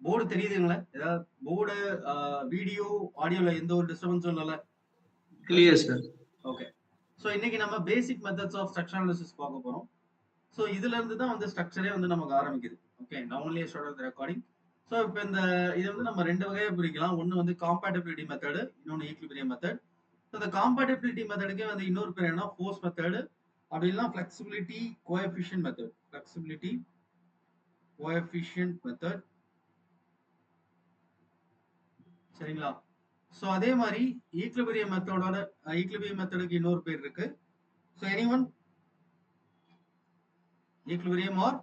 Board தெரியுதுங்களா? ஏதாவது board, video, ஆடியோல எந்த ஒரு டிஸ்டர்பன்ஸும் இல்லல்ல? Clear sir. ஓகே. ஸோ இன்னைக்கு நம்ம பேசிக் மெத்தட்ஸ் ஆஃப் ஸ்ட்ரக்சர் அனாலிசிஸ் பார்க்க போறோம். ஸோ இதுல இருந்து தான் வந்து ஸ்ட்ரக்சரே வந்து நமக்கு ஆரம்பிக்குது. ஓகே, நான் only start the recording. So இப்போ இந்த இதை வந்து நம்ம ரெண்டு வகையா பிரிக்கலாம். ஒன்னு வந்து காம்பேட்டிபிலிட்டி மெத்தடு, இன்னொன்னு ஈக்விலிபிரியம் மெத்தட். ஸோ இந்த காம்பேட்டிபிலிட்டி மெத்தடுக்கே வந்து இன்னொரு பேர் என்ன, ஃபோர்ஸ் மெத்தடு, அப்படி இல்லைன்னா flexibility coefficient method. Flexibility coefficient method. சரிங்களா? ஸோ அதே மாதிரி ஈக்விலிபிரியம் மெத்தடோட ஈக்விலிபிரியம் மெத்தடுக்கு இன்னொரு பேர் இருக்கு. So anyone equilibrium or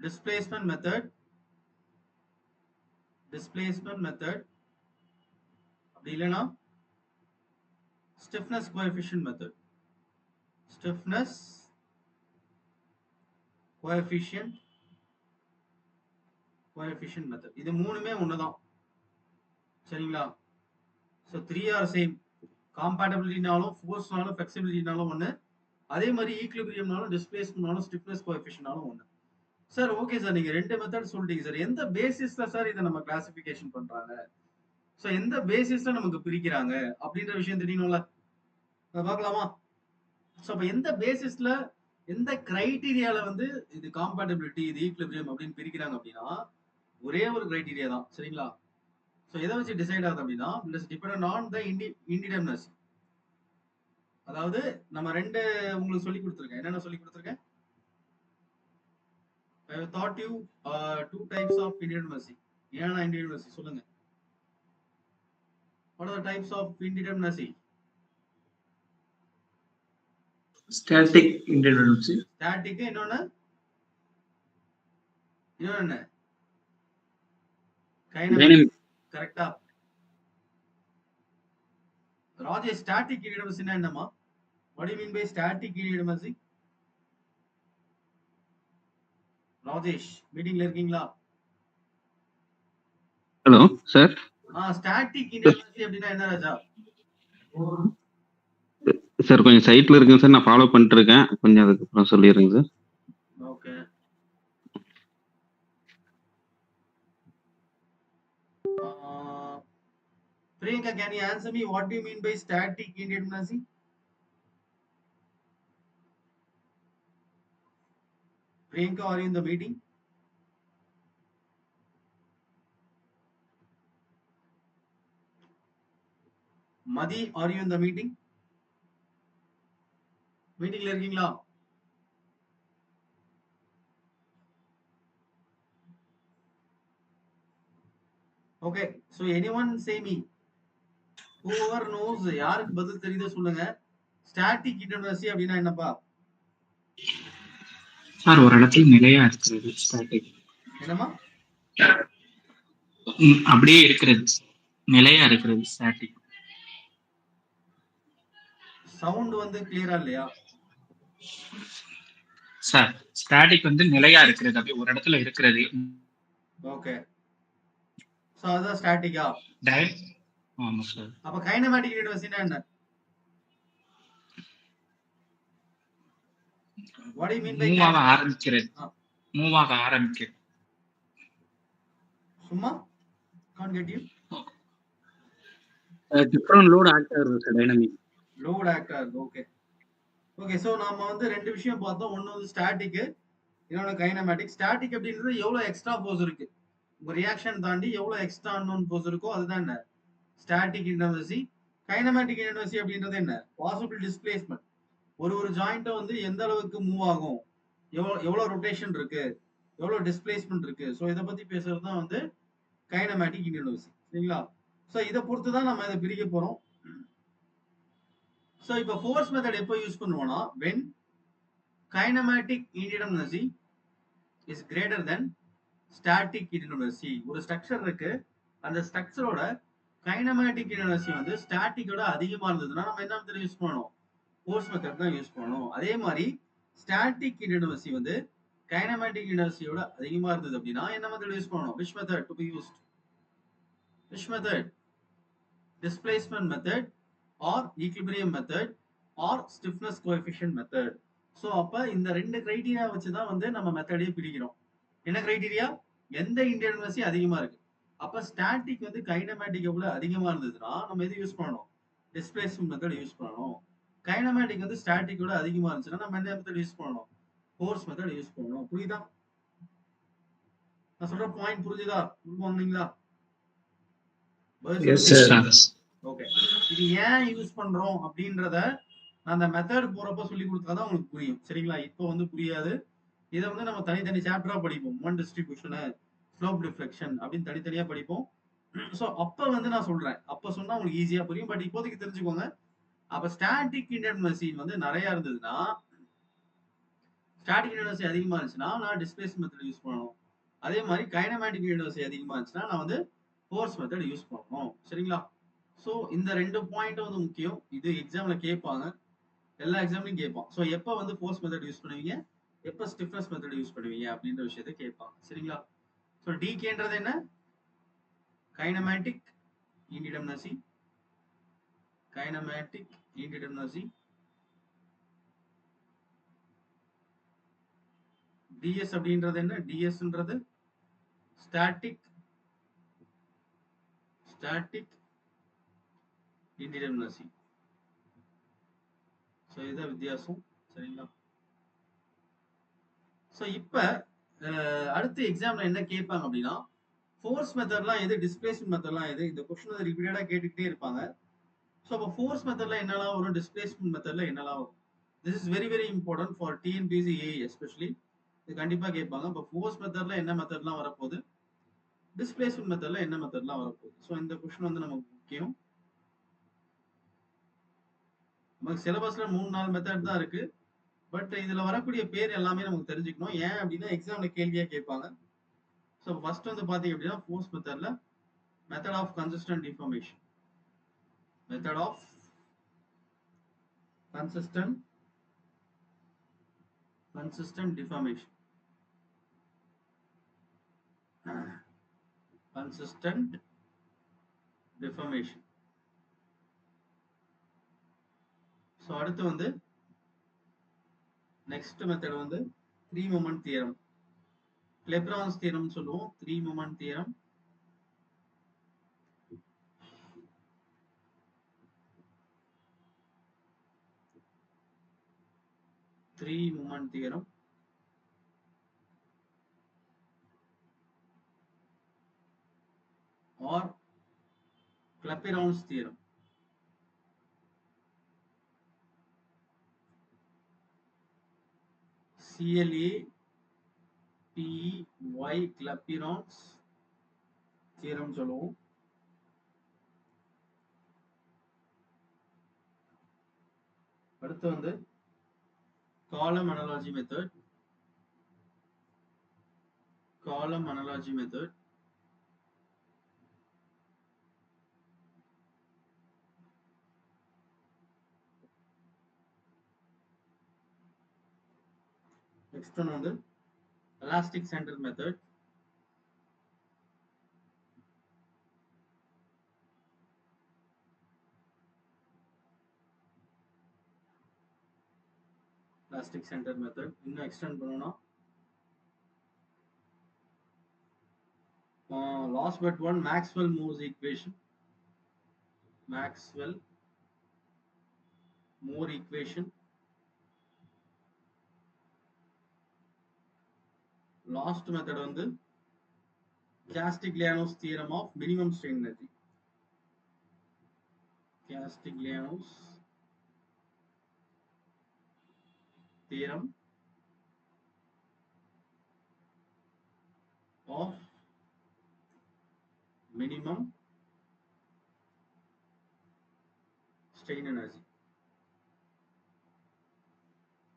displacement method அப்படி இல்லைன்னா stiffness coefficient method இது மூணுமே ஒண்ணுதான். சரிங்களா? So 3 are same. காம்பேட்டபிலிட்டினாலும் ஃபோர்ஸ்னாலும் ஃபிளெக்சிபிலிட்டினாலும் ஒண்ணு, அதே மாதிரி ஈக்விலிபிரியம்னாலும் டிஸ்பிளேஸ்மென்ட்னாலும் ஸ்டிஃப்னஸ் கோஎஃபிஷியன்ட்னாலும் ஒண்ணு. சார் ஓகே சார், நீங்க ரெண்டு மெத்தட் சொல்லிட்டீங்க சார். எந்த பேசிஸ்ல சார் இதை நம்ம கிளாசிபிகேஷன் பண்றாங்க? ஸோ எந்த பேசிஸ்ல நமக்கு பிரிக்கிறாங்க அப்படின்ற விஷயம் தெரியணும்ல? பார்க்கலாமா? ஸோ அப்ப எந்த பேசிஸ்ல, எந்த கிரைட்டீரியால வந்து இது காம்பேட்டபிலிட்டி, இது ஈக்விலிபிரியம் அப்படின்னு பிரிக்கிறாங்க அப்படின்னா ஒரே ஒரு கிரைட்டீரியா தான். சரிங்களா? ஸோ எதை வச்சு டிசைட் ஆகுது அப்படின்னா it is dependent on the indeterminacy. அதாவது நம்ம ரெண்டு உங்களுக்கு சொல்லி கொடுத்துருக்கேன். என்னென்ன சொல்லி கொடுத்துருக்கேன்? I have taught you two types of indeterminacy. என்னென்ன indeterminacy சொல்லுங்க. What are the types of indeterminacy? Static indeterminacy. Static இன்னொன்னு என்ன? கைனமேட்டிக். கரெக்ட்டா? ராஜேஷ், ஸ்டாட்டிக் indeterminacy என்னமா? What do you mean by static indeterminacy? Rajesh, மீட்டிங்ல இருக்கீங்களா? Hello sir. ஸ்டாட்டிக் indeterminacy அப்படின்னா என்ன ராஜா? சார் கொஞ்சம் சைட்ல இருக்குங்க சார், நான் ஃபாலோ பண்ணிட்டு இருக்கேன். கொஞ்சம் அதுக்கு அப்புறம் சொல்லிடுறேங்க sir. Okay. Priyanka, can you answer me what do you mean by static indeterminacy? Priyanka, are you in the meeting? Madhi, are you in the meeting? மீட்டிங்ல இருக்கீங்களா? Okay. so anyone say me, whoever knows, யாருக்கு பதில் தெரியுதோ சொல்லுங்க. Static இன்டர்மினசி அப்படின்னா என்னப்பா? Sir ஒரு இடத்துல நிலையா இருக்கிறது ஸ்டாட்டிக். என்னமா? அப்படியே இருக்கிறது, நிலையா இருக்கிறது ஸ்டாட்டிக். சவுண்ட் வந்து கிளியரா இல்லையா சார்? ஸ்டாட்டிக் வந்து நிலையா இருக்கிறது, அப்படியே ஒரு இடத்துல இருக்கிறது. ஓகே. சோ அதான் ஸ்டாட்டிக்கா? ஆமா சார். அப்ப கைனமேட்டிக் இன்டர்மினசினா என்ன? What do you mean by move ஆரம்பிக்கிறது? மூவ் ஆக ஆரம்பிக்கிறது. சும்மா can't get you. Different load act ஆகுது சார், டைனமிக் லோட் ஆக்ட் ஆகுது. Okay okay. சோ நாம வந்து ரெண்டு விஷயம் பார்த்தோம். ஒன்னு வந்து ஸ்டாட்டிக், இன்னொன்னு கைனமேட்டிக். ஸ்டாட்டிக் அப்படின்றது எவ்வளவு எக்ஸ்ட்ரா ஃபோர்ஸ் இருக்கு, உங்க ரியாக்ஷன் தாண்டி எவ்வளவு எக்ஸ்ட்ரா அன்னோன் ஃபோர்ஸ் இருக்கோ அதுதான் என்ன, ஸ்டாட்டிக் இன்டர்மினசி. கைனமேட்டிக் இன்டர்மினசி அப்படின்றது என்ன, பாசிபிள் டிஸ்பிளேஸ்மென்ட். ஒரு ஜாயிண்ட்டை வந்து எந்த அளவுக்கு மூவ் ஆகும், எவ்வளவு ரொட்டேஷன் இருக்கு, எவ்வளவு டிஸ்பிளேஸ்மென்ட் இருக்கு. ஸோ இதை பத்தி பேசுறது தான் வந்து கைனமேட்டிக் இன்டர்மினசி. சரிங்களா? ஸோ இதை பொறுத்து தான் நம்ம இதை பிரிக்க போறோம். ஸோ இப்போ ஃபோர்ஸ் மெத்தட் எப்போ யூஸ் பண்ணுவோம்னா when kinematic indeterminacy is greater than static indeterminacy. ஒரு ஸ்ட்ரக்சர் இருக்கு, அந்த ஸ்ட்ரக்சரோட கைனமேட்டிக் இன்டிடெர்மினசி வந்து ஸ்டாட்டிக்கோட அதிகமா இருந்ததுன்னா நம்ம என்ன மெத்தட் யூஸ் பண்ணணும், ஃபோர்ஸ் மெத்தட் தான் யூஸ் பண்ணணும். அதே மாதிரி ஸ்டாட்டிக் இன்டிடெர்மினசி வந்து கைனமேட்டிக் இன்டிடெர்மினசியோட அதிகமா இருந்தது அப்படின்னா என்ன மெத்தட் யூஸ் பண்ணணும்? which method to be used? which method? displacement method or equilibrium method or stiffness coefficient method. So அப்ப இந்த ரெண்டு கிரைட்டீரியா வச்சு தான் வந்து நம்ம மெத்தடே பிரிக்கிறோம். என்ன கிரைட்டீரியா? எந்த இன்டென்டன்சி அதிகமா இருக்கு. அப்ப ஸ்டாட்டிக் வந்து கைனமேட்டிக்கை விட அதிகமா இருந்ததுன்னா நம்ம எது யூஸ் பண்ணணும்? டிஸ்பிளேஸ்மென்ட் மெத்தட் யூஸ் பண்ணணும். கைனமேட்டிக் வந்து ஸ்டாட்டிக் விட அதிகமா இருந்துச்சுன்னா நம்ம என்ன மெத்தட் யூஸ் பண்ணணும்? ஃபோர்ஸ் மெத்தட் யூஸ் பண்ணணும். புரியுதா? நான் சொல்ற பாயிண்ட் புரிஞ்சுதா? புரியுங்களா? Yes, sir. ஓகே. இது ஏன் யூஸ் பண்றோம் அப்படின்றத நான் அந்த மெத்தட் போறப்ப சொல்லி கொடுத்தாதான் உங்களுக்கு புரியும். சரிங்களா? இப்போ வந்து புரியாது. இதை வந்து நம்ம தனித்தனி சாப்டரா படிப்போம். மொமெண்ட் டிஸ்ட்ரிபியூஷனு, ஸ்லோப் டிஃப்ளெக்ஷன் அப்படின்னு தனித்தனியா படிப்போம். ஸோ அப்ப வந்து நான் சொல்றேன். அப்ப சொன்னா உங்களுக்கு ஈஸியா புரியும். பட் இப்போதைக்கு தெரிஞ்சுக்கோங்க. அப்ப ஸ்டாட்டிக் இன்டென்டன்சி வந்து நிறைய இருந்ததுன்னா, ஸ்டாட்டிக் இன்டென்டன்சி அதிகமா இருந்துச்சுன்னா நான் டிஸ்பிளேஸ்மென்ட் மெத்தட் யூஸ் பண்ணணும். அதே மாதிரி கைனமேட்டிக் இன்டென்டன்சி அதிகமா இருந்துச்சுன்னா நான் வந்து ஃபோர்ஸ் மெத்தட் யூஸ் பண்ணணும். சரிங்களா? ஸோ இந்த 2 பாயிண்ட் வந்து முக்கியம். இது எக்ஸாம்ல கேட்பாங்க. எல்லா எக்ஸாம்லயும் கேட்பான். ஸோ எப்போ வந்து ஃபோர்ஸ் மெத்தட் யூஸ் பண்ணுவீங்க, எப்போ ஸ்டிஃப்னஸ் மெத்தட் யூஸ் பண்ணுவீங்க அப்படின்ற விஷயத்தை கேட்பாங்க. சரிங்களா? ஸோ டிகேன்றது என்ன? கைனமேட்டிக் இன்டிடெர்மினசி. கைனமேட்டிக் இன்டிடெர்மினசி. டிஎஸ் அப்படின்றது என்ன? டிஎஸ்ன்றது ஸ்டாட்டிக் இன்டிடெர்மினசி. ஸோ இதுதான் வித்தியாசம். சரிங்களா? ஸோ இப்போ அடுத்த எக்ஸாம்ல என்ன கேட்பாங்க அப்படின்னா, ஃபோர்ஸ் மெத்தட்லாம் எது, டிஸ்பிளேஸ்மென்ட் மெத்தட்லாம் எது, இந்த கொஸ்டின் வந்து ரிப்பீட்டடா கேட்டுக்கிட்டே இருப்பாங்க. ஸோ அப்போ ஃபோர்ஸ் மெத்தட்ல என்னெல்லாம் வரும், டிஸ்பிளேஸ்மென்ட் மெத்தட்ல என்னெல்லாம் வரும். This is very very important for TNPSC AI especially. இது கண்டிப்பா கேட்பாங்க. இப்போ ஃபோர்ஸ் மெத்தட்ல என்ன மெத்தட்லாம் வரப்போகுது, டிஸ்பிளேஸ்மென்ட் மெத்தட்ல என்ன மெத்தட்லாம் வரப்போகுது. ஸோ இந்த கொஸ்டின் வந்து நமக்கு முக்கியம். நமக்கு சிலபஸ்ல 3-4 மெத்தட் தான் இருக்கு. பட் இதுல வரக்கூடிய பேர் எல்லாமே நமக்கு தெரிஞ்சுக்கணும். ஏன் அப்படின்னா எக்ஸாம்ல கேள்வியா கேட்பாங்க. ஸோ ஃபர்ஸ்ட் வந்து பாத்தீங்க அப்படின்னா ஃபோர்ஸ் மெத்தட்ல method of consistent deformation. Method of consistent deformation. Consistent deformation. So அடுத்து வந்து நெக்ஸ்ட் மெத்தட் வந்து 3 மொமெண்ட் தியரம். லெப்ரான்ஸ் தியரம் சொல்லுவோம். 3 moment theorem. or Clapeyron's theorem. CLAPEY Clapeyron's theorem சொல்லுவோம். அடுத்து வந்து column analogy method. Next one வந்து elastic center method. இன்னும் extend பண்ணனும்னா last but one Maxwell-Morse equation. Last method வந்து Castigliano's theorem of minimum strain energy. Castigliano's theorem of minimum strain energy.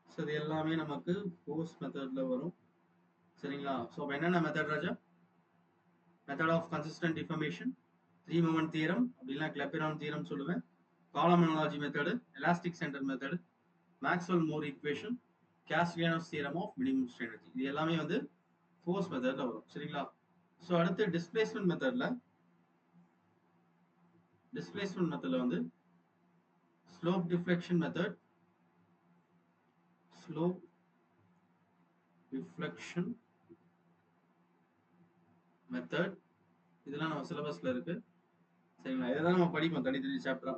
So இது எல்லாமே நமக்கு ஃபோர்ஸ் மெத்தட்ல வரும். சரிங்களா? ஸோ அப்போ என்னென்ன மெத்தட் ராஜா? Method of consistent deformation, 3 moment theorem, அப்படின்னா கிளாபிரான் தியரம் சொல்லுவேன், column analogy method, elastic centre method, Maxwell Mohr equation, Castigliano's theorem of minimum strain energy. இது எல்லாமே வந்து ஃபோர்ஸ் மெத்தட்ல வரும். சரிங்களா? ஸோ அடுத்து டிஸ்பிளேஸ்மென்ட் மெத்தட்ல வந்து ஸ்லோப் டிஃப்ளெக்ஷன் மெத்தட், மெத்தட் இதெல்லாம் நம்ம சிலபஸ்ல இருக்கு. சரிங்களா? இதெல்லாம் நம்ம படிப்போம் தனித்தனி சாப்டரா.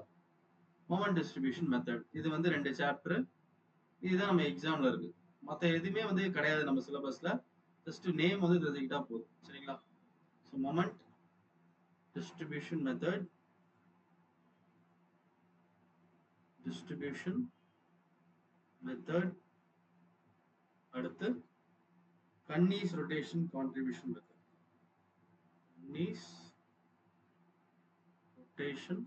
மொமெண்ட் டிஸ்ட்ரிபியூஷன் மெத்தட் இது வந்து 2 சாப்டர். இதுதான் நம்ம எக்ஸாம்ல இருக்கு. மத்த எதுவுமே வந்து கிடையாது நம்ம சிலபஸ்ல. ஜஸ்ட் நேம் வந்து தெரிஞ்சுக்கிட்டா போதும். சரிங்களா? ஸோ மொமெண்ட் டிஸ்ட்ரிபியூஷன் மெத்தட் அடுத்து Kani's rotation contribution method. Kani's rotation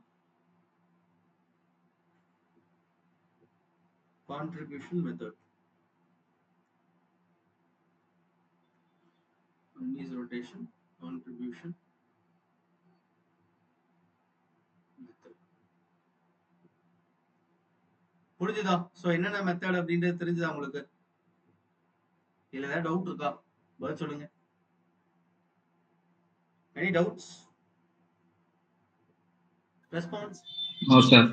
contribution method. Knees rotation contribution method. புரிஞ்சுதா? சோ என்னென்ன மெத்தட் அப்படின்றது தெரிஞ்சுதா உங்களுக்கு? இல்ல ஏதாவது டவுட் இருக்கா? பதில் சொல்லுங்க. Any doubts? Response? No sir.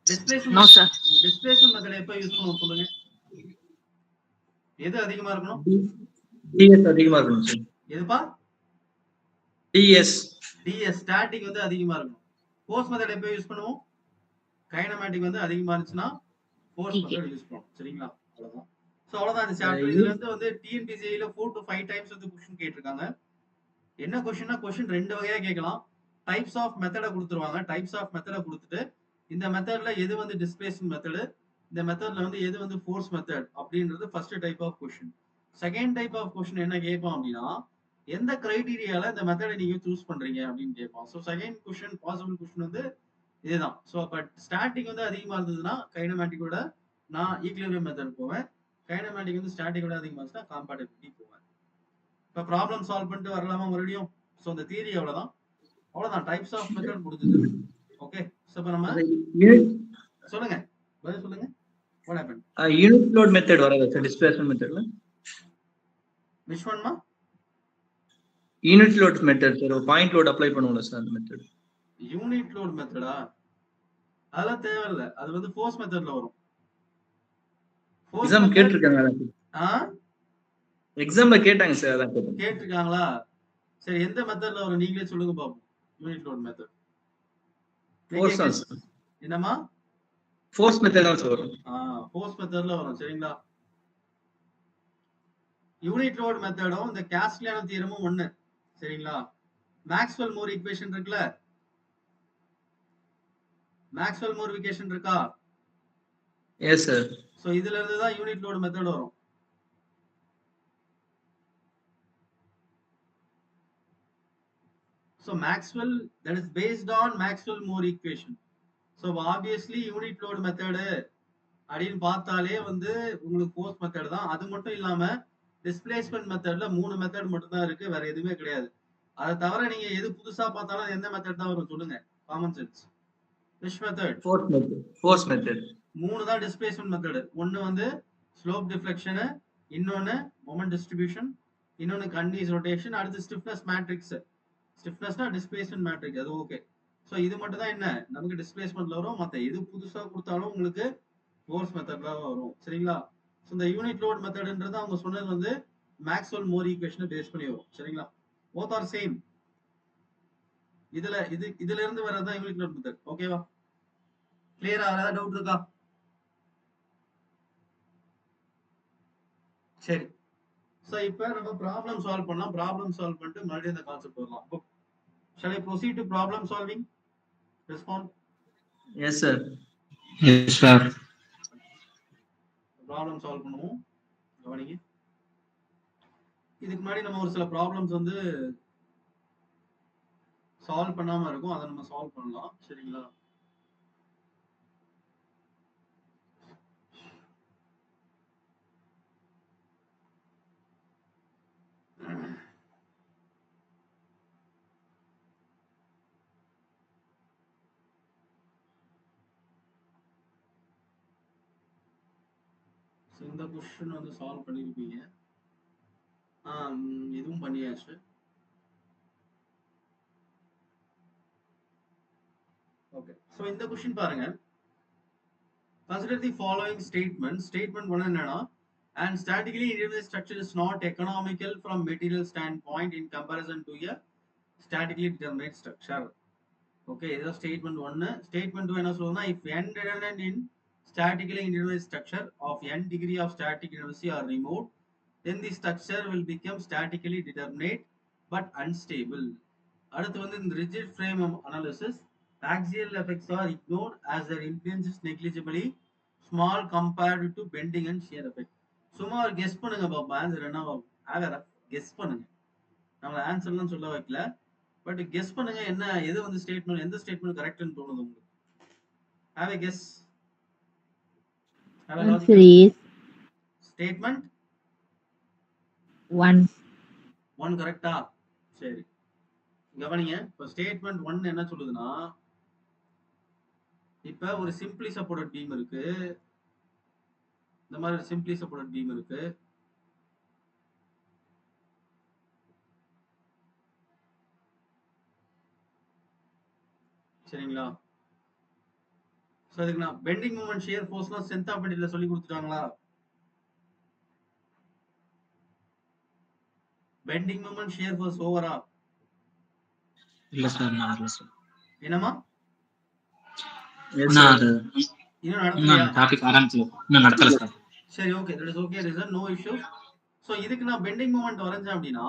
Displacement method எப்ப யூஸ் பண்ணுவோம் சொல்லுங்க. எது அதிகமா இருக்கணும்? டிஎஸ் அதிகமா இருக்கணும் சார். எதுப்பா? டிஎஸ் ஸ்டாட்டிக் வந்து அதிகமா இருக்கணும். ஃபோர்ஸ் மெத்தட் எப்ப யூஸ் பண்ணுவோம்? கைனமேட்டிக் வந்து அதிகமா இருந்துச்சுன்னா ஃபோர்ஸ் மெத்தட் யூஸ் பண்ணுவோம். சரிங்களா? அவ்வளவுதான். சோ அவ்வளவுதான் இந்த சாப்டர். இதுல இருந்து வந்து டிஎன்பிசில 4 to 5 டைம்ஸ் வந்து क्वेश्चन கேட்டிருக்காங்க. என்ன क्वेश्चनனா क्वेश्चन ரெண்டு வகையா கேட்கலாம். டைப்ஸ் ஆஃப் மெத்தட கொடுத்துருவாங்க. டைப்ஸ் ஆஃப் மெத்தட கொடுத்துட்டு இந்த மெத்தட்ல எது வந்து டிஸ்பிளேஸ்மென்ட் மெத்தட், இந்த மெத்தட்ல வந்து எது வந்து ஃபோர்ஸ் மெத்தட் அப்படின்றது first type of question. Second type of question என்ன கேட்பான் அப்படின்னா எந்த கிரைட்டீரியால இந்த மெத்தடை நீங்க சூஸ் பண்றீங்க அப்படின்னு கேட்பான். So second question possible question வந்து இதுதான். சோ பட் ஸ்டாட்டிக் வந்து அதிகமா இருந்ததுன்னா கைனமேட்டிக்கோட நான் ஈக்லிபிரியம் மெத்தட் போவேன். கைனமேட்டிக் வந்து ஸ்டாட்டிக்கோட அதிகமா இருந்துச்சுன்னா காம்பேட்டிபிலிட்டி போவேன். இப்ப ப்ராப்ளம் சால்வ் பண்ணிட்டு வரலாமா மறுபடியும்? சோ இந்த தியரி அவ்வளவுதான் டைப்ஸ் ஆஃப் மெத்தட் முடிஞ்சது. ஓகே சோ இப்ப நம்ம சொல்லுங்க பதில் சொல்லுங்க. What happen? Unit load method வராதா சார் டிஸ்பிளேஸ்மென்ட் மெத்தட்ல? which one ma? Unit load method sir. Point load apply பண்ணுவோம்ல சார் அந்த மெத்தட். யூனிட் லோட் மெத்தடா? அதெல்லாம் தேவையில்லை. அது வந்து ஃபோர்ஸ் மெத்தட்ல வரும். எக்ஸாம் கேட்டிருக்காங்க. எக்ஸாம்ல கேட்டாங்க சார். அதான் கேட்டிருக்காங்களா? சரி எந்த மெத்தட்ல வரும் நீங்களே சொல்லுங்க பாப்போம். Unit load method. ஃபோர்ஸ் தான் சார். என்னமா? ஃபோர்ஸ் மெத்தட் தான் சார் வரும். ஃபோர்ஸ் மெத்தட்ல வரும். சரிங்களா? யூனிட் லோட் மெத்தடும் இந்த கேஸ்ட்லியான தியரமும் ஒண்ணு. சரிங்களா? மேக்ஸ்வெல் மோர் ஈக்குவேஷன் இருக்குல்ல? மேக்ஸ்வெல் மோர் ஈக்குவேஷன் இருக்கா? S sir. சோ இதுல இருந்து தான் யூனிட் லோட் மெத்தட் வரும். So Maxwell, that is based on Maxwell-Moore equation. So obviously unit load method அப்படின்னு பார்த்தாலே வந்து உங்களுக்கு ஃபோர்ஸ் மெத்தட் தான். அது மட்டும் இல்லாம டிஸ்பிளேஸ்மென்ட் மெத்தட்ல 3 மெத்தட் மட்டும் தான் இருக்கு, வேற எதுவுமே கிடையாது. அதை தவிர நீங்க எது புதுசா பார்த்தாலும் எந்த மெத்தட் தான் வரும் சொல்லுங்க. Common sense. which method? Force method. 3 தான் டிஸ்பிளேஸ்மென்ட் மெத்தட். ஒன்னு வந்து ஸ்லோப் டிஃப்ளெக்ஷன், இன்னொன்னு மொமெண்ட் டிஸ்ட்ரிபியூஷன், இன்னொன்னு கன்டினியூஸ் ரொட்டேஷன், அடுத்து ஸ்டிஃப்னஸ் மேட்ரிக்ஸ். ஸ்டிஃப்னஸ்னா டிஸ்பிளேஸ்மென்ட் மேட்ரிக்ஸ் அது ஓகே. சோ இது மட்டும் தான் என்ன நமக்கு டிஸ்பிளேஸ்மென்ட்ல வரும். மத்த எது புதுசா கொடுத்தாலும் உங்களுக்கு ஃபோர்ஸ் மெத்தட்ல வரும். சரிங்களா? சோ இந்த யூனிட் லோட் மெத்தட்ன்றது அவங்க சொன்னது வந்து மேக்ஸ்வெல் மோர் ஈக்குவேஷனை பேஸ் பண்ணி வரும். சரிங்களா? Both are same. இதுல இருந்து வரதான் யூனிட் லோட் மெத்தட். ஓகேவா? கிளியரா? ஏதாவது டவுட் இருக்கா? சரி. சோ இப்போ நம்ம ப்ராப்ளம் சால்வ் பண்ணலாம். ப்ராப்ளம் சால்வ் பண்ணிட்டு மறுபடியும் இந்த கான்செப்ட் வரலாம். Shall I proceed to problem solving? Respond. Yes sir. Yes sir. Problem solve பண்ணுவோம். கவனிங்க. இதுக்கு முன்னாடி நம்ம ஒரு சில ப்ராப்ளம்ஸ் வந்து சால்வ் பண்ணாம இருக்கும். அதை நம்ம சால்வ் பண்ணலாம். சரிங்களா? இந்த क्वेश्चन வந்து சால்வ் பண்ணிருப்பீங்க. இதுவும் பண்ணியாச்சு. ஓகே. சோ இந்த क्वेश्चन பாருங்க. Consider the following statement. Statement 1 என்னன்னா and statically indeterminate structure is not economical from material standpoint in comparison to a statically determinate structure. Okay, இதுதான் statement 1. Statement 2 என்ன சொல்லுதுன்னா, if n determinant in statically indeterminate structure of n degree of static inertia are removed, then the structure will become statically determinate but unstable. அடுத்து வந்து இந்த rigid frame analysis, axial effects are ignored as their influence is negligibly small compared to bending and shear effect. சும்மா ஒரு guess பண்ணுங்க பாப்பா, answer என்ன ஆகற guess பண்ணுங்க. நம்ம ஆன்சர்லாம் சொல்ல வைக்கல, பட் கெஸ் பண்ணுங்க என்ன எது வந்து ஸ்டேட்மெண்ட், எந்த ஸ்டேட்மெண்ட் கரெக்ட்னு தோணுது உங்களுக்கு? Have a guess. Have a Answer logical is statement 1. கரெக்டா? சரி, கவனிங்க. இப்போ ஸ்டேட்மெண்ட் 1 என்ன சொல்லுதுன்னா, இப்ப ஒரு சிம்பிளி சப்போர்ட்டட் பீம் இருக்கு, இந்த மாதிரி ஒரு சிம்பிளி சப்போர்ட்டட் பீம் இருக்கு. சரிங்களா? சோ அதுக்கு நான் பெண்டிங் மூமெண்ட் ஷியர் ஃபோர்ஸ்லாம் ஸ்ட்ரென்த் ஆஃப் மெட்டீரியல்ல சொல்லி கொடுத்துட்டாங்களா? பெண்டிங் மூமெண்ட் ஷியர் ஃபோர்ஸ் ஓவரா? இல்ல சார், நான் வரல சார். என்னமா? Yes, நான் sir. அது இன்னும் நடக்கலையா? டாபிக் ஆரம்பிக்கல, இன்னும் நடத்தல சார். சரி, okay, that is okay, there is no issues. So இதுக்கு நான் பெண்டிங் மூமெண்ட் வரைஞ்சேன் அப்படின்னா,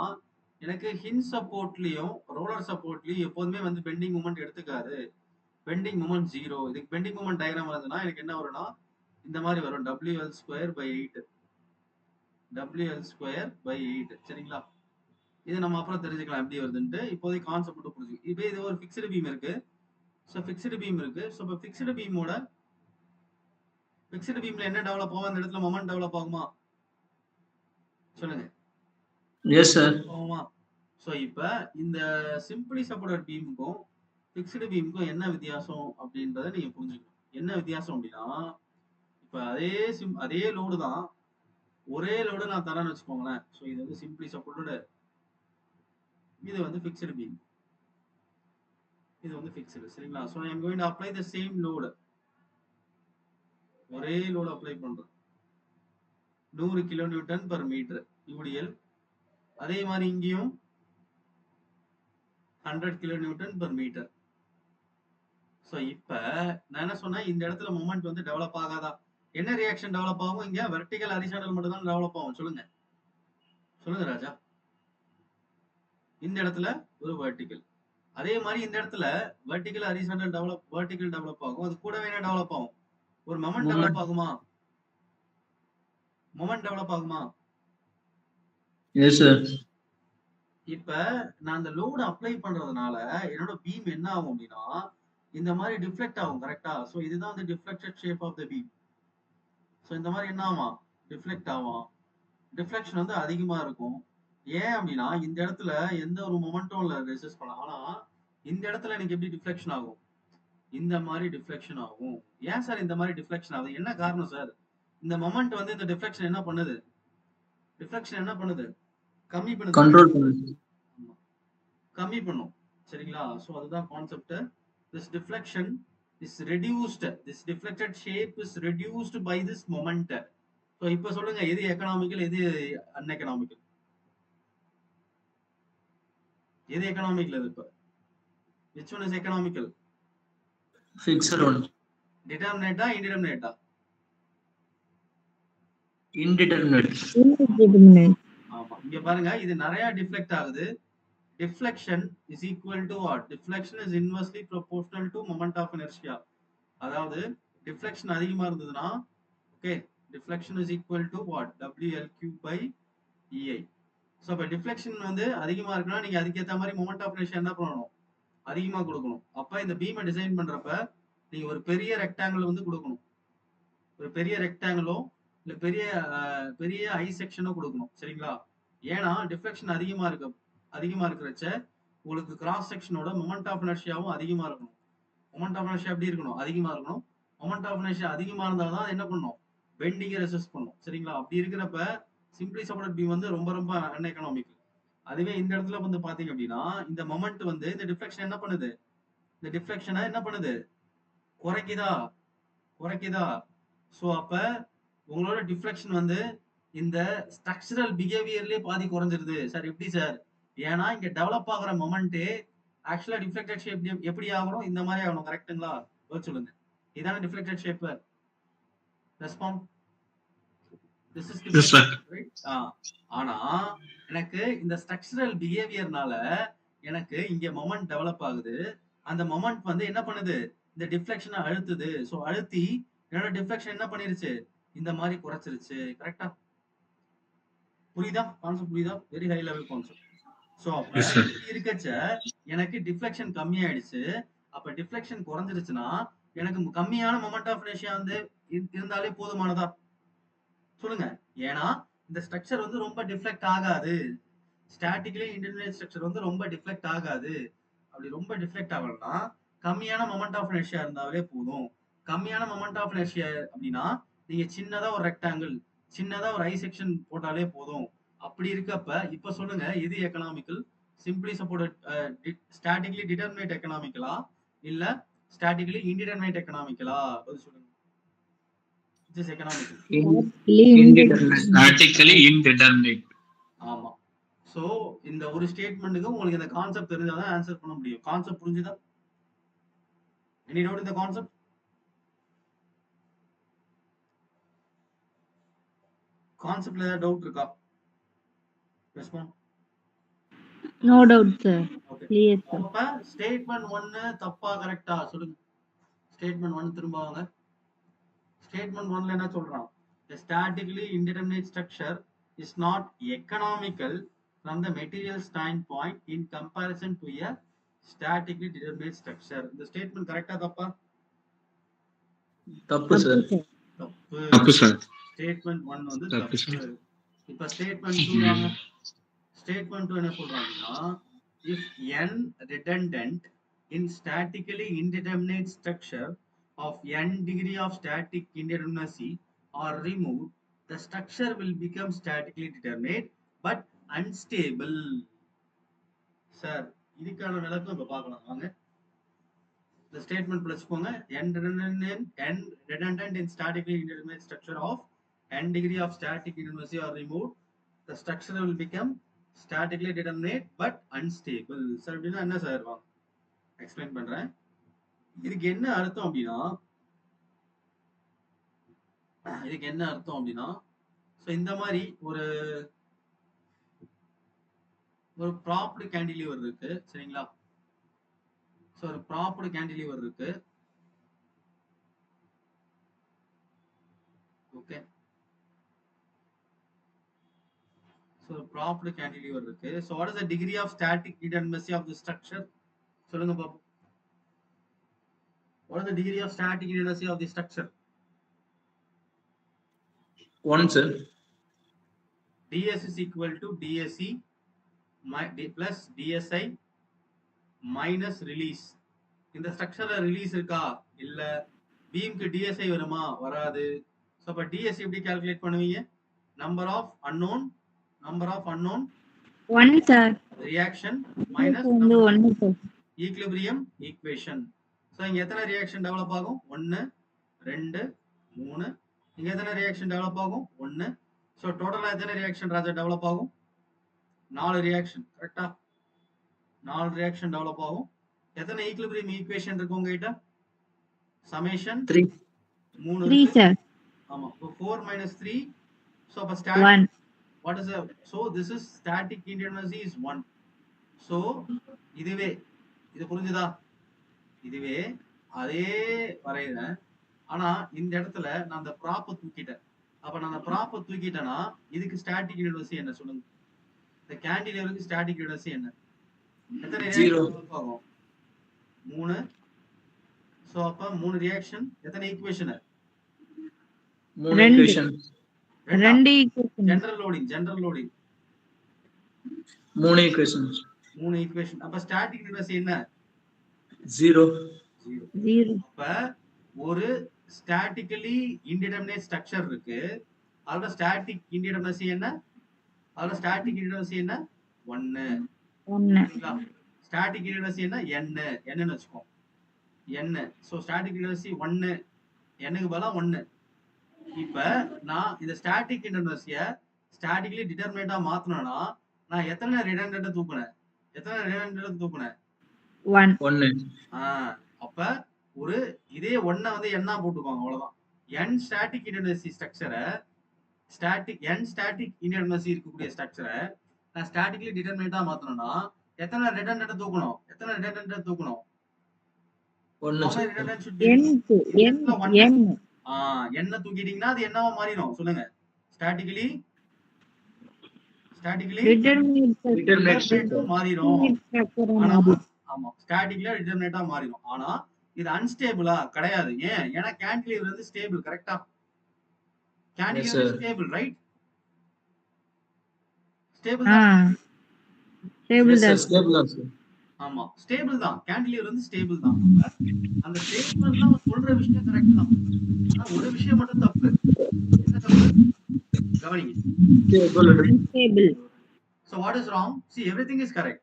எனக்கு ஹிஞ்ச் சப்போர்ட்லயும் ரோலர் சப்போர்ட்லயும் எப்போதுமே வந்து பெண்டிங் மூமெண்ட் எடுத்துக்காது. Bending moment 0. இதுக்கு பெண்டிங் மூமெண்ட் டயக்ராம் வந்ததுன்னா எனக்கு என்ன வரும்னா, இந்த மாதிரி வரும், WL2/8. WL2/8. சரிங்களா? இது நம்ம அப்புறம் தெரிஞ்சுக்கலாம் எப்படி வருதுன்ட்டு. இப்போதைக்கு கான்செப்ட் மட்டும் புரிஞ்சுக்கணும். இப்போ இது ஒரு ஃபிக்ஸ்டு பீம் இருக்கு. ஸோ ஃபிக்ஸ்டு பீம் இருக்கு. ஸோ இப்போ ஃபிக்ஸ்டு பீம்ல என்ன டெவலப் ஆகும்? அந்த இடத்துல மொமெண்ட் டெவலப் ஆகுமா? சொல்லுங்க. Yes, sir. ஆகுமா? ஸோ இப்போ இந்த சிம்பிளி சப்போர்ட்டட் பீமுக்கும் ஃபிக்ஸ்டு பீமுக்கும் என்ன வித்தியாசம் அப்படின்றத நீங்க புரிஞ்சுக்கணும். என்ன வித்தியாசம் அப்படின்னா, இப்போ அதே லோடு தான், ஒரே லோடு நான் தரேன்னு வச்சுக்கோங்களேன். ஸோ இது வந்து சிம்பிளி சப்போர்ட்டடு, இது வந்து ஃபிக்ஸ்டு பீம், இது வந்து ஃபிக்ஸ்டு. சரிங்களா? So I am going to apply the same load. ஒரே லோடு அப்ளை பண்றோம், 100 கிலோநியூட்டன் பர் மீட்டர் யூடிஎல். அதே மாதிரி இங்கேயும் 100 கிலோநியூட்டன் பர் மீட்டர். ஸோ இப்போ நான் என்ன சொன்னேன், இந்த இடத்துல மொமெண்ட் வந்து டெவலப் ஆகாதா? என்ன ரியாக்ஷன் டெவலப் ஆகும்? இங்க வெர்டிகல் ஹரிசாண்டல் மட்டும் தான் டெவலப் ஆகும். சொல்லுங்க சொல்லுங்க ராஜா. இந்த இடத்துல ஒரு வெர்டிகல், அதே மாதிரி இந்த இடத்துல வெர்டிகல் ஹரிசாண்டல் டெவலப் ஆகும். அது கூடவே என்ன டெவலப் ஆகும்? ஒரு மொமெண்ட் டெவலப் ஆகுமா? மொமெண்ட் டெவலப் ஆகுமா? Yes, sir. இப்ப நான் அந்த லோடு அப்ளை பண்றதுனால என்னோட பீம் என்ன ஆகும் அப்படின்னா, இந்த மாதிரி டிஃப்ளெக்ட் ஆகும். கரெக்டா? சோ இதுதான் வந்து deflected shape of the beam. So இந்த மாதிரி என்ன ஆகும்? டிஃப்ளெக்ட் ஆகும். டிஃப்ளெக்ஷன் வந்து அதிகமா இருக்கும். ஏன் அப்படின்னா, இந்த இடத்துல எந்த ஒரு மொமெண்ட்டும் இல்ல ரெசிஸ்ட் பண்ண. ஆனா இந்த இடத்துல எனக்கு எப்படி டிஃப்ளெக்ஷன் ஆகும்? இந்த மாதிரி டிஃப்ளெக்ஷன் ஆகும். ஏன் சார் இந்த மாதிரி டிஃப்ளெக்ஷன் ஆகுது? என்ன காரணம் சார்? இந்த மொமெண்ட் வந்து இந்த டிஃப்ளெக்ஷன் என்ன பண்ணுது? டிஃப்ளெக்ஷன் என்ன பண்ணுது? கம்மி பண்ணுது. Control பண்ணுது. கம்மி பண்ணும். சரிங்களா? சோ அதுதான் concept. this deflection is reduced, this deflected shape is reduced by this moment. so இப்ப சொல்லுங்க, எது எகனாமிக்கல், எது அன்எகனாமிக்கல்? எது எகனாமிக்கல்? அது இப்ப which one is economical? Fixed one. டிட்டர்மினேட்டா இன்டிட்டர்மினேட்டா? Indeterminate. Indeterminate. ஆமா, இங்க பாருங்க, இது நிறைய டிஃப்ளெக்ட் ஆகுது. deflection is equal to what? deflection is inversely proportional to moment of inertia. அதாவது deflection அதிகமா இருந்ததுன்னா, okay, deflection is equal to what? WL3/EI. so அப்ப deflection வந்து அதிகமா இருக்குன்னா நீங்க அதுக்கு ஏத்த மாதிரி moment of inertia என்ன பண்ணணும்? அதிகமா கொடுக்கணும். அப்ப இந்த பீமை டிசைன் பண்றப்ப நீங்க ஒரு பெரிய ரெக்டாங்கிள் வந்து கொடுக்கணும். ஒரு பெரிய ரெக்டாங்கிளோ இல்ல பெரிய ஐ செக்ஷனோ கொடுக்கணும். சரிங்களா? ஏன்னா டிஃப்ளெக்ஷன் அதிகமா இருக்கிறச்ச உங்களுக்கு கிராஸ் செக்ஷனோட மொமெண்ட் ஆஃப் இனர்ஷியாவும் அதிகமா இருக்கணும். மொமெண்ட் ஆஃப் இனர்ஷியா எப்படி இருக்கணும்? அதிகமா இருக்கணும். மொமெண்ட் ஆஃப் இனர்ஷியா அதிகமா இருந்தாதான் என்ன பண்ணும்? பெண்டிங்கை ரெசிஸ்ட் பண்ணும். சரிங்களா? அப்படி இருக்கிறப்ப சிம்பிளி சப்போர்ட்டட் பீம் வந்து ரொம்ப ரொம்ப அன்எகனாமிக்கல். அதுவே இந்த இடத்துல வந்து பாத்தீங்க அப்படின்னா, இந்த மொமெண்ட் வந்து இந்த டிஃப்ளெக்ஷன் என்ன பண்ணுது? இந்த டிஃப்ளெக்ஷனை என்ன பண்ணுது? குறைக்குதா? சோ அப்ப உங்களோட டிஃப்ளெக்ஷன் வந்து இந்த ஸ்ட்ரக்சரல் பிஹேவியர்லயே பாதி குறைஞ்சிருது. சார் எப்படி சார்? ஏன்னா இங்க டெவலப் ஆகுற மொமெண்டே ஆக்சுவலா டிஃப்ளெக்டட் ஷேப் எப்படி ஆகணும்? இந்த மாதிரி ஆகணும். கரெக்ட்டுங்களா? சொல்லுங்க. இதான deflected shape. Respond. This is Yes, sir. Deflected, right? ஆனா எனக்கு இந்த ஸ்ட்ரக்சரல் பிஹேவியர்னால எனக்கு இங்க மொமெண்ட் டெவலப் ஆகுது. அந்த மொமெண்ட் வந்து என்ன பண்ணுது? இந்த டிஃப்ளெக்ஷனை அழுத்துது. ஸோ அழுத்தி என்னோட டிஃப்ளெக்ஷன் என்ன பண்ணிருச்சு? இந்த மாதிரி குறைச்சிருச்சு. கரெக்டா? புரியுதா? கான்செப்ட் புரியுதா? Very high level concept. So அப்ப Yes, sir. இப்படி இருக்கச்ச எனக்கு டிஃப்ளெக்ஷன் கம்மியாயிடுச்சு. அப்ப டிஃப்ளெக்ஷன் குறைஞ்சிருச்சுன்னா எனக்கு கம்மியான மொமெண்ட் ஆஃப் இனர்ஷியா வந்து இருந்தாலே போதுமானதா? சொல்லுங்க. ஏன்னா இந்த ஸ்ட்ரக்சர் வந்து ரொம்ப டிஃப்ளெக்ட் ஆகாது. ஸ்டாட்டிக்கலி இன்டிடெர்மினேட் ஸ்ட்ரக்சர் வந்து ரொம்ப டிஃப்ளெக்ட் ஆகாது. அப்படி ரொம்ப டிஃப்ளெக்ட் ஆகலன்னா கம்மியான மொமெண்ட் ஆஃப் இனர்ஷியா இருந்தாலே போதும். கம்மியான மொமெண்ட் ஆஃப் இனர்ஷியா அப்படின்னா நீங்க சின்னதா ஒரு ரெக்டாங்கிள், சின்னதா ஒரு ஐ செக்ஷன் போட்டாலே போதும். அப்படி இருக்கப்ப இப்ப சொல்லுங்க, எது economical? Simply supported statically determinate எக்கனாமிக்கலா இல்ல ஸ்டாட்டிக்கலி இன்டிடெர்மினேட் எக்கனாமிக்கலா? சொல்லுங்க. It is economical. Indeterminate. Statically indeterminate. ஆமா. சோ இந்த ஒரு ஸ்டேட்மெண்ட்டுக்கு உங்களுக்கு இந்த கான்செப்ட் தெரிஞ்சாதான் ஆன்சர் பண்ண முடியும். கான்செப்ட் புரிஞ்சுதா? எனி டவுட் இந்த கான்செப்ட்? கான்செப்ட்ல ஏதாவது டவுட் இருக்கா? Respond. No doubt, sir. Okay. Clear, sir. அப்ப ஸ்டேட்மெண்ட் 1 தப்பா கரெக்ட்டா? சொல்லுங்க. ஸ்டேட்மெண்ட் 1 திரும்ப வாங்க. ஸ்டேட்மெண்ட் 1ல என்ன சொல்றான்? A statically indeterminate structure is not economical from the material standpoint in comparison to a statically determinate structure. இந்த ஸ்டேட்மெண்ட் கரெக்ட்டா தப்பா? தப்பு சார். sir. தப்பு. தப்பு சார். ஸ்டேட்மெண்ட் 1 வந்து தப்பு தப்பு. சார். இப்ப ஸ்டேட்மெண்ட் 2 வாங்க. ஸ்டேட்மெண்ட் 2 என்ன சொல்றாங்கன்னா, if n redundant in statically indeterminate structure of n degree of static indeterminacy are removed, the structure will become statically determinate but unstable. Sir, இதுக்கான விளக்கம் இப்ப பார்க்கலாம் வாங்க. The statement படிச்சுக்கோங்க. n redundant in statically indeterminate structure of n degree of static indeterminacy are removed, the structure will become statically determinate but unstable. Sir அப்படின்னா என்ன sir? வாங்க explain பண்றேன். இதுக்கு என்ன அர்த்தம் அப்படின்னா, சோ இந்த மாதிரி ஒரு ப்ராப்டு கேண்டிலிவர் இருக்கு. சரிங்களா? சோ ஒரு ப்ராப்டு கேண்டிலிவர் இருக்கு. ஓகே. So propped cantilever இருக்கு. So what is the degree of static indeterminacy of the structure? சொல்லுங்க பாப்போம். What is the degree of static indeterminacy of the structure? 1 sir. ds is equal to dsc plus dsi minus release. இந்த ஸ்ட்ரக்சர்ல release இருக்கா? இல்ல. பீம்க்கு dsi வருமா? வராது. So அப்ப ds எப்படி calculate பண்ணுவீங்க? number of unknown 1, sir. reaction minus வந்து 1, sir. Equilibrium equation. So இங்க எத்தனை ரியாக்ஷன் டெவலப் ஆகும்? 1 2 3. இங்க எத்தனை ரியாக்ஷன் டெவலப் ஆகும்? 1. சோ டோட்டலா எத்தனை ரியாக்ஷன் ராஜா டெவலப் ஆகும்? 4 ரியாக்ஷன். கரெக்ட்டா? 4 ரியாக்ஷன் டெவலப் ஆகும். எத்தனை ஈக்லிபிரியம் ஈக்குவேஷன் இருக்கு உங்ககிட்ட? சமேஷன் 3. 3 3, இருக்கு. sir. ஆமா. 4 - 3. சோ அப்ப 1. what is so this is static indeterminacy is 1. so இதுவே இது புரிஞ்சுதா? இதுவே அதே வரையறேன். ஆனா இந்த இடத்துல நான் அந்த ப்ராப்ப தூக்கிட்டேன். அப்ப நான் அந்த ப்ராப்ப தூக்கிட்டேன்னா இதுக்கு ஸ்டாட்டிக் இன்டர்வல்சி என்ன சொல்லுங்க? இந்த கேண்டிலிவருக்கு ஸ்டாட்டிக் இன்டர்வல்சி என்ன? எத்தனை ரியாக்ஷன் ஆகும்? 3. சோ அப்ப 3 ரியாக்ஷன். எத்தனை equation? 3 equation. 2 equation. General loading 3 equation. 3 equation. அப்ப ஸ்டாட்டிக் இன்டர்வல்சி என்ன? 0. 0. அப்ப ஒரு ஸ்டாட்டிக்கலி இன்டிடெர்மினேட் ஸ்ட்ரக்சர் இருக்கு. அதோட ஸ்டாட்டிக் இன்டிடெர்மினசி என்ன? 1. 1. ஸ்டாட்டிக் இன்டிடெர்மினசி என்ன? n ன்னு வச்சுக்கோ. n. So static indeterminacy 1. n-க்கு பதிலா 1. இப்ப நான் இந்த ஸ்டாட்டிக் இன்டிடெர்மினசிய ஸ்டாட்டிக்கலி டிட்டர்மினேட்டா மாத்தணும்னா நான் எத்தனை ரிடண்டன்ட் தூக்குனேன்? 1. 1. அப்ப ஒரு இதே ஒன்ன வந்து என்ன போட்டுக்கோங்க அவ்வளவுதான். n ஸ்டாட்டிக் இன்டர்னசி ஸ்ட்ரக்சரை n ஸ்டாட்டிக் இன்டர்னசி இருக்கக்கூடிய ஸ்ட்ரக்சரை நான் ஸ்டாட்டிக்லி டிட்டர்மினேட்டா மாத்தணும்னா எத்தனை ரிடண்டன்ட் தூக்கணும்? 1 How sir. many redundant should be? N to N. N. என்ன தூக்கிட்டீங்கன்னா அது என்னவா மாறிடும் சொல்லுங்க? ஸ்டாட்டிக்கலி Determinate மாறிடும். structure ஆனா மாறி. ஆமா ஸ்டாட்டிக்ல டிட்டர்மினேட்டா மாறிடும். ஆனா இது அன்ஸ்டேபிளா கிடையாது. ஏன்? ஏன்னா கேன்டிலீவர் வந்து ஸ்டேபிள். கரெக்ட்டா? Cantilever sir. Stable, right? Stable ஆ தான். stable Yes sir, தான். stable தான் sir. ஆமா ஸ்டேபிள் தான். கேன்டிலீவர் வந்து ஸ்டேபிள் தான். அந்த ஸ்டேட்மென்ட்ல அவன் சொல்ற விஷயம் கரெக்ட் தான். ஆனா ஒரு விஷயம் மட்டும் தப்பு. என்ன தப்பு? கவனிங்க. Stable. Unstable. So what is wrong? See, everything is correct.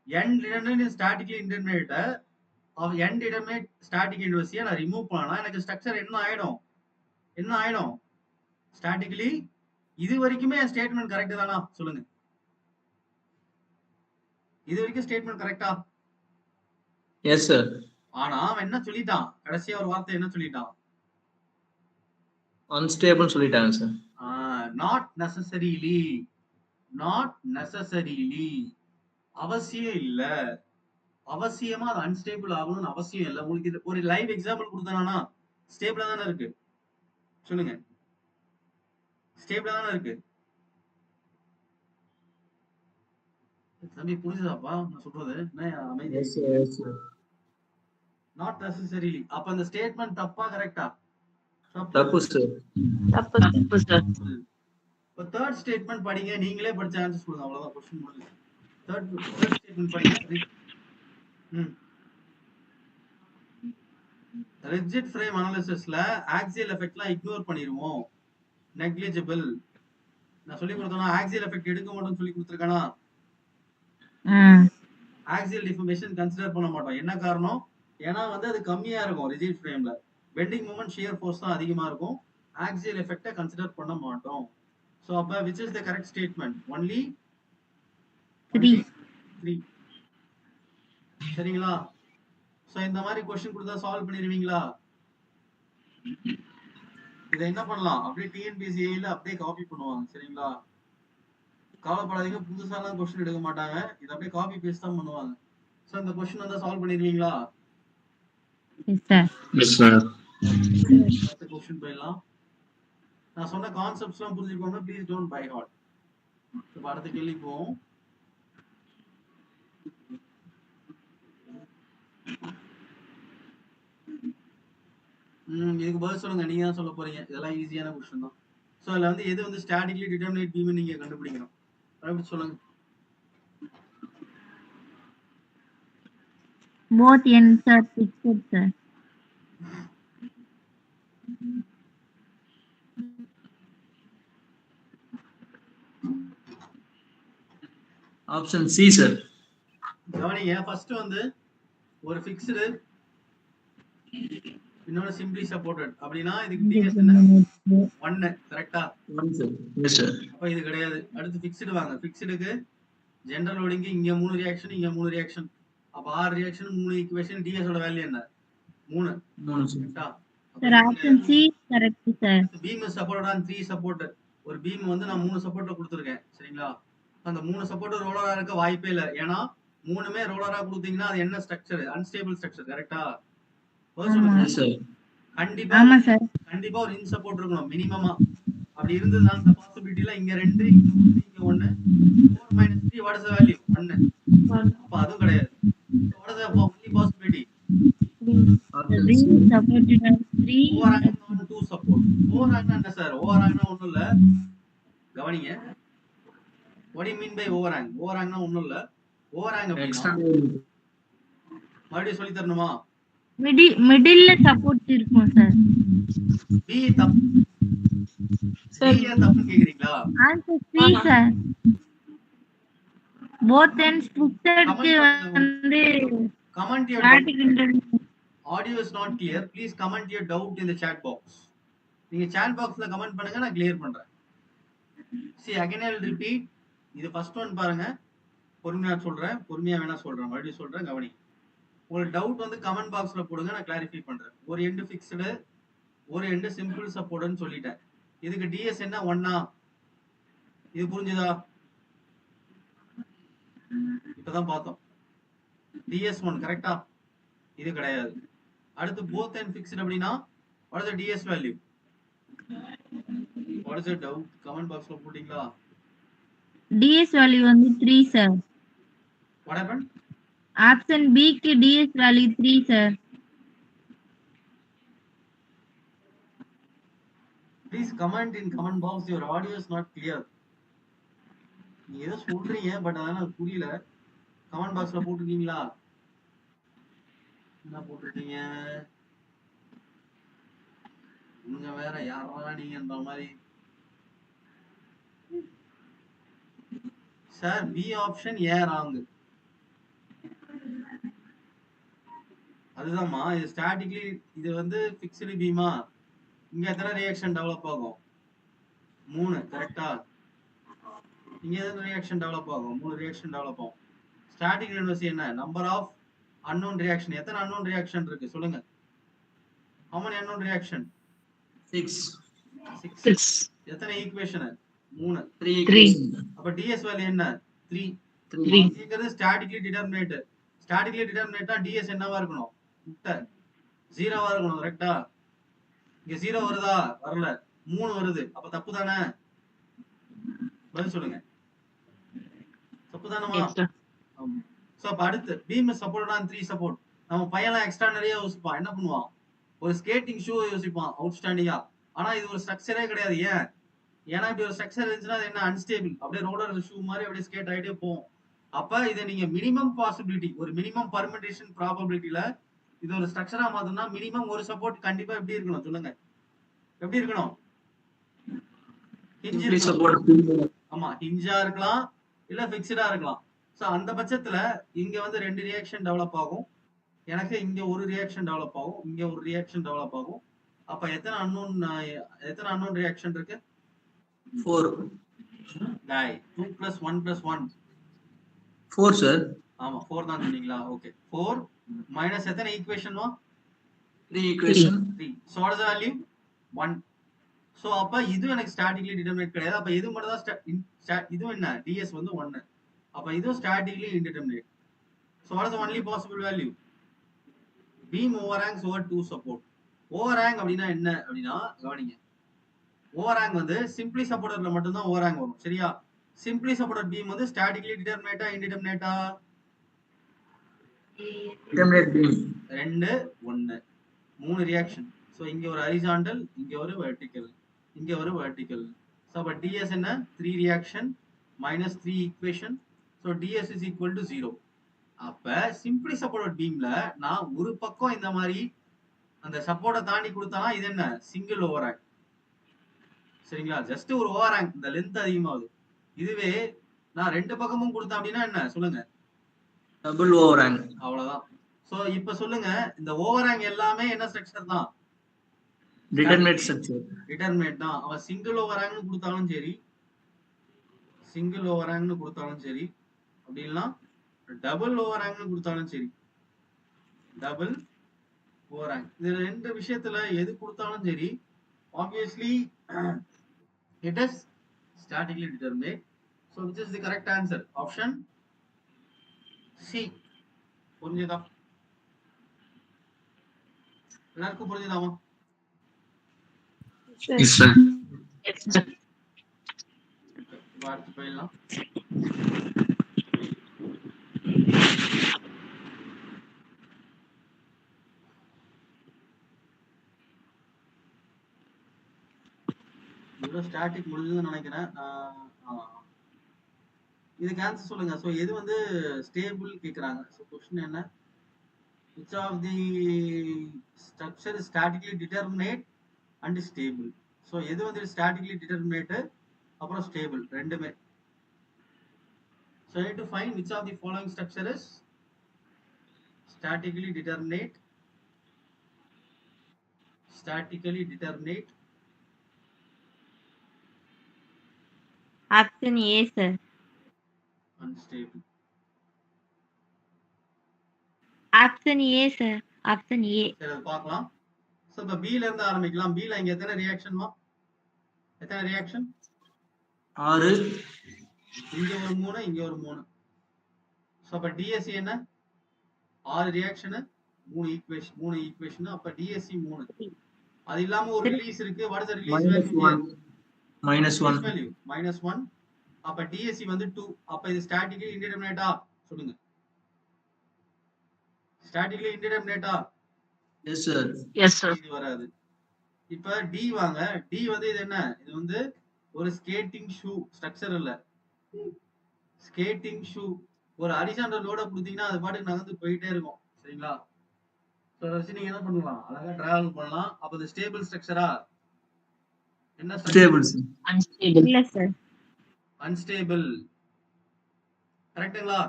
N determinate is statically indeterminate. Of n determinate static inverse நான் ரிமூவ் பண்ணா எனக்கு ஸ்ட்ரக்சர் என்ன ஆயிடும்? ஸ்டாட்டிக்கலி இது வரைக்குமே ஸ்டேட்மென்ட் கரெக்ட் தானா? சொல்லுங்க. இது வரைக்கும் ஸ்டேட்மென்ட் கரெக்ட்டா? Yes sir. ஆனா அவன் என்ன சொல்லிட்டான்? கடைசியா ஒரு வார்த்தை என்ன சொல்லிட்டான்? Unstable சொல்லிட்டாங்க sir. Not necessarily. அவசியம் இல்ல. அவசியமா அது அன்ஸ்டேபிள் ஆகணும்னு அவசியம் இல்ல. உங்களுக்கு இது ஒரு லைவ் எக்ஸாம்பிள் கொடுத்தானா ஸ்டேபிளா தானே இருக்கு. சொல்லுங்க. ஸ்டேபிளா தானே இருக்கு. தம்பி புரியுதாப்பா நான் சொல்றது? என்ன அமைதி? Yes sir, yes sir. Not necessarily. அப்ப அந்த ஸ்டேட்மென்ட் தப்பா கரெக்ட்டா? தப்பு sir. தப்பு சார். இப்போ தேர்ட் ஸ்டேட்மென்ட் படிங்க. நீங்களே படிச்ச ஆன்சர் சொல்லுங்க. அவ்வளவுதான் क्वेश्चन முடிஞ்சு. தேர்ட் ஸ்டேட்மென்ட் படிங்க. ரிஜிட் ஃப்ரேம் அனாலிசிஸ்ல ஆக்சியல் எஃபெக்ட்லாம் இக்னோர் பண்ணிடுவோம். நெக்லிஜிபிள். நான் சொல்லி கொடுத்தேனா ஆக்சியல் எஃபெக்ட் எடுக்க மாட்டோம்னு சொல்லி கொடுத்துருக்கானா? ஆக்சியல் டிஃபார்மேஷன் கன்சிடர் பண்ண மாட்டோம். என்ன காரணம்? ஏன்னா வந்து அது கம்மியா இருக்கும் ரிஜிட் ஃப்ரேம்ல. பெண்டிங் மூமெண்ட் ஷியர் ஃபோர்ஸ் தான் அதிகமா இருக்கும். ஆக்சியல் எஃபெக்ட்டை கன்சிடர் பண்ண மாட்டோம். So அப்ப which is the correct statement? Only 3. சரிங்களா? சோ இந்த மாதிரி क्वेश्चन கொடுத்தா சால்வ் பண்ணிடுவீங்களா? இத என்ன பண்ணலாம்? அப்படியே டிஎன்பிஎஸ்சி ல அப்படியே காப்பி பண்ணுவாங்க. சரிங்களா? கவலைப்படாதீங்க. புதுசாலாம் क्वेश्चन எடுக்க மாட்டாங்க. இத அப்படியே காப்பி பேஸ்ட் தான் பண்ணுவாங்க. சோ இந்த क्वेश्चन வந்தா சால்வ் பண்ணிடுவீங்களா? Yes sir. அடுத்த क्वेश्चन போயிடலாம். நான் சொன்ன கான்செப்ட்ஸ்லாம் புரிஞ்சுக்கோங்க. Please don't by heart. இப்போ அடுத்த கேள்வி போவோம். இதுக்கு பதில் சொல்லுங்க. நீங்க தான் சொல்ல போறீங்க. இதெல்லாம் ஈஸியான क्वेश्चन தான். சோ அதுல வந்து எது வந்து ஸ்டாட்டிக்கலி டிட்டர்மினேட் பீம் நீங்க கண்டுபிடிக்கணும். அப்படி சொல்லுங்க. Both ends are fixed sir. Option C sir. கவனிங்க. ஃபர்ஸ்ட் வந்து ஒரு ஃபிக்ஸ்டு இன்னொரு சிம்பிளி சப்போர்ட்டட். அப்படினா இதுக்கு டிஎஸ் என்ன? 1. கரெக்ட்டா? 1 sir. Yes sir. அப்ப இது கிடையாது. அடுத்து ஃபிக்ஸ்டு வாங்க. ஃபிக்ஸ்டுக்கு ஜெனரல் லோடிங் இங்க 3 ரியாக்ஷன், இங்க 3 ரியாக்ஷன். அப்ப 6 ரியாக்ஷன், 3 ஈக்குவேஷன். டிஎஸ் ஓட வேல்யூ என்ன? 3. 3 sir. கரெக்ட்டா? Sir, option C correct sir. Beam supported on 3 supported. ஒரு பீம் வந்து நான் 3 சப்போர்ட்டர் கொடுத்திருக்கேன். சரிங்களா? அந்த 3 சப்போர்ட்டர் ரோலரா இருக்க வாய்ப்பே இல்ல. ஏன்னா 3மே ரோலரா கொடுத்தீங்கன்னா அது என்ன ஸ்ட்ரக்சர்? Unstable structure. கரெக்ட்டா? Yes sir. கண்டிப்பா ஆமா சார். கண்டிப்பா ஒரு இன் சப்போர்ட் இருக்கணும் மினிமமா. அப்படி இருந்ததுனா அந்த பாசிபிலிட்டில இங்க 2 இங்க 1 4 - 3 வாட் இஸ் தி வேல்யூ? 1. அப்ப அதுவும் கிடையாது. What is the only possibility? 3 supported on 3. Overhang on 2 support. Overhang என்ன சார்? ஓவர்ஹேங்னா ஒண்ணும் இல்ல. கவனிங்க. what do you mean by overhang? ஓவர்ஹேங்னா ஒண்ணும் இல்ல. ஓவர்ஹேங் அப்படினா மறுபடியும் சொல்லி தரணுமா? மிடில்ல சப்போர்ட் இருக்கும் சார். பி தப்பு. சரியா தப்பு கேக்குறீங்களா? Answer C sir. both ends fixedக்கு வந்து comment your static intermittent. audio is not clear. Please comment your doubt in the chat box. நீங்க chat boxல கமெண்ட் பண்ணுங்க. நான் கிளியர் பண்றேன். See again I will repeat. இது ஃபர்ஸ்ட் ஒன் பாருங்க. பொறுமையா சொல்றேன். பொறுமையா வேணா சொல்றேன். மறுபடியும் சொல்றேன். கவனி. ஒரு டவுட் வந்து கமெண்ட் பாக்ஸ்ல போடுங்க, நான் கிளாரிஃபை பண்றேன். ஒரு எண்ட் ஃபிக்ஸ்டு, ஒரு எண்ட் சிம்பிள் சப்போர்ட்னு சொல்லிட்டேன். இதுக்கு டிஎஸ் என்ன 1 இது புரிஞ்சுதா? இப்பதான் பார்த்தோம். டிஎஸ் 1 கரெக்டா? இது கிடையாது. அடுத்து போத் அண்ட் ஃபிக்ஸ்டு அப்படின்னா what is the ds value? What is the doubt? Comment பாக்ஸ்ல போட்டீங்களா? DS வேல்யூ வந்து 3 sir. What happened? Option B க்கு DS value 3 sir. Please comment in comment box. Your audio is not clear. நீ ஏதோ சொல்றீங்க but அதனால எனக்கு புரியல. கமெண்ட் பாக்ஸ்ல போட்டுருக்கீங்களா? என்ன போட்டிருக்கீங்க? நீங்க வேற யாரா நீங்கன்ற மாதிரி. Sir B option A wrong. அதுதான்மா இது ஸ்டாட்டிக்லி இது வந்து ஃபிக்ஸ்டு பீமா. இங்க எத்தனை ரியாக்ஷன் டெவலப் ஆகும்? 3 கரெக்டா? இங்க எத்தனை ரியாக்ஷன் டெவலப் ஆகும்? 3 ரியாக்ஷன் டெவலப் ஆகும். ஸ்டாட்டிக் யூனிவர்சிட்டி என்ன? Number of unknown reaction. எத்தனை unknown ரியாக்ஷன் இருக்கு சொல்லுங்க. how many unknown reaction? 6. 6. எத்தனை ஈக்குவேஷன்? 3. 3. அப்ப ds வேல்யூ என்ன? 3. 3. இதுங்கிறது ஸ்டாட்டிக்லி டிட்டர்மினேட். ஸ்டாட்டிக்லி டிட்டர்மினேட்டா ds என்னவா இருக்கணும்? முட்டை 0வா இருக்கணும் கரெக்டா? இங்க 0 வருதா? வரல. 3 வருது. அப்ப தப்பு தானே? பதில் சொல்லுங்க. தப்பு தானமா? ஆமா. சோ அப்ப அடுத்து பீம் சப்போர்ட்டா 3 சப்போர்ட். நம்ம பையன்லாம் எக்ஸ்ட்ரா நிறைய யோசிப்பான். என்ன பண்ணுவான்? ஒரு ஸ்கேட்டிங் ஷூ யோசிப்பான் அவுட்ஸ்டாண்டிங்கா. ஆனா இது ஒரு ஸ்ட்ரக்சரே கிடையாது. ஏன்? ஏன்னா இப்படி ஒரு ஸ்ட்ரக்சர் இருந்துச்சுன்னா அது என்ன அன்ஸ்டேபிள். அப்படியே ரோலர் ஷூ மாதிரி அப்படியே ஸ்கேட் ஆகிட்டே போகும். அப்ப இதை நீங்க மினிமம் பாசிபிலிட்டி, ஒரு மினிமம் பர்மிட்டேஷன் ப்ராபபிலிட்டியில இது ஒரு ஸ்ட்ரக்சரா மாத்தணும்னா மினிமம் ஒரு சப்போர்ட் கண்டிப்பா எப்படி இருக்கணும் சொல்லுங்க. எப்படி இருக்கணும்? Hinge support. ஆமா, ஹிஞ்சா இருக்கலாம் இல்ல ஃபிக்ஸ்டா இருக்கலாம். சோ அந்த பட்சத்துல இங்க வந்து 2 ரியாக்ஷன் டெவலப் ஆகும். எனக்கு இங்க ஒரு ரியாக்ஷன் டெவலப் ஆகும், இங்க ஒரு ரியாக்ஷன் டெவலப் ஆகும். அப்ப எத்தனை அன்னோன் ரியாக்ஷன் இருக்கு? 4. டை 2 + 1 + 1 4 சார். ஆமா 4 தான் சொன்னீங்களா? ஓகே. 4 மைனஸ் எத்தனை ஈக்குவேஷன் வா? 3 equation. 3. So what is the value? 1. So அப்ப இது எனக்கு ஸ்டாட்டிக்லி டிட்டர்மினேட் கிடையாது. அப்ப இது மட்டும் தான் இது என்ன? ds வந்து 1. அப்ப இது statically indeterminate. So what is the only possible value? beam overhangs over 2 support. overhang அப்படினா என்ன அப்படினா கவனிங்க. overhang வந்து சிம்பிளி சப்போர்ட்டர்ல மட்டும் தான் overhang வரும். சரியா? சிம்பிளி சப்போர்ட்டர் beam வந்து ஸ்டாட்டிக்லி டிட்டர்மினேட்டா இன்டிட்டர்மினேட்டா? டிட்டர்மினேட் beam. 2 1 3 ரியாக்ஷன். சோ இங்க ஒரு ஹரிசாண்டல், இங்க ஒரு வெர்டிகல், இங்க ஒரு வெர்டிகல். சோ அப்ப ds என்ன? 3 reaction minus 3 equation. So ds is equal to 0. அப்ப சிம்பிளி சப்போர்ட்டட் பீம்ல நான் ஒரு பக்கம் இந்த மாதிரி அந்த சப்போர்ட்டை தாண்டி கொடுத்தானா இது என்ன? சிங்கிள் ஓவர்ஹேங். சரிங்களா? ஜஸ்ட் ஒரு ஓவர்ஹேங், இந்த லென்த் அதிகமாகுது. இதுவே நான் 2 பக்கமும் கொடுத்தேன் அப்படின்னா என்ன சொல்லுங்க? டபுள் ஓவர்ஹேங். அவ்வளவுதான். சோ இப்ப சொல்லுங்க, இந்த ஓவர்ஹேங் எல்லாமே என்ன ஸ்ட்ரக்சர் தான்? Determinate structure. டிட்டர்மினேட் தான். அவன் சிங்கிள் ஓவர்ஹேங்னு கொடுத்தாலும் சரி, சிங்கிள் ஓவர்ஹேங்னு கொடுத்தாலும் சரி, அப்படி இல்லைன்னா டபுள் ஓவர்ஹேங்னு கொடுத்தாலும் சரி, டபுள் ஓவர்ஹேங் இது 2 விஷயத்துல எது கொடுத்தாலும் சரி, obviously it is statically determinate. So which is the correct answer? Option C. புரிஞ்சுதா? எல்லாருக்கும் புரிஞ்சுதாமா? Yes sir. அடுத்து போயிடலாம். ஸ்டாட்டிக் முடிஞ்சதுன்னு நினைக்கிறேன். இதுக்கு ஆன்சர் சொல்லுங்க. சோ எது வந்து ஸ்டேபிள் கேக்குறாங்க. சோ क्वेश्चन என்ன? which of the structure is statically determinate and stable? So எது வந்து statically determinate அப்புறம் stable ரெண்டுமே. so I need to find which of the following structure is statically determinate, option A sir. unstable. Option A sir. Option A. சரி அது பார்க்கலாம். So இப்போ பில இருந்து ஆரம்பிக்கலாம். பில இங்க எத்தனை ரியாக்ஷன்மா? எத்தனை ரியாக்ஷன்? 6. இங்க ஒரு 3, இங்க ஒரு 3. ஸோ அப்ப டிஎஸ்சி என்ன? 6 ரியாக்ஷன், 3 ஈக்குவேஷன். அப்ப டிஎஸ்சி 3. அது இல்லாம ஒரு ரிலீஸ் இருக்கு. What is the release value? -1. -1. அப்ப டிஎஸ்சி வந்து 2. அப்ப இது ஸ்டாட்டிக்கலி இன்டிடெர்மினேட்டா? சொல்லுங்க. ஸ்டாட்டிக்கலி இன்டிடெர்மினேட்டா? Yes sir. இது வராது. இப்ப டி வாங்க. டி வந்து இது என்ன? இது வந்து ஒரு ஸ்கேட்டிங் ஷூ ஸ்ட்ரக்சர் இல்ல. ஸ்கேட்டிங் ஷூ ஒரு ஹரிசாண்டல் லோட கொடுத்தீங்கன்னா அது பாட்டுக்கு நகர்ந்து போயிட்டே இருக்கும். சரிங்களா? சோ வச்சு நீங்க என்ன பண்ணலாம்? அழகா டிராவல் பண்ணலாம். அப்ப இது ஸ்டேபிள் ஸ்ட்ரக்சரா? என்ன Stable sir. இல்ல சார். அன்ஸ்டேபிள். கரெக்ட்டுங்களா?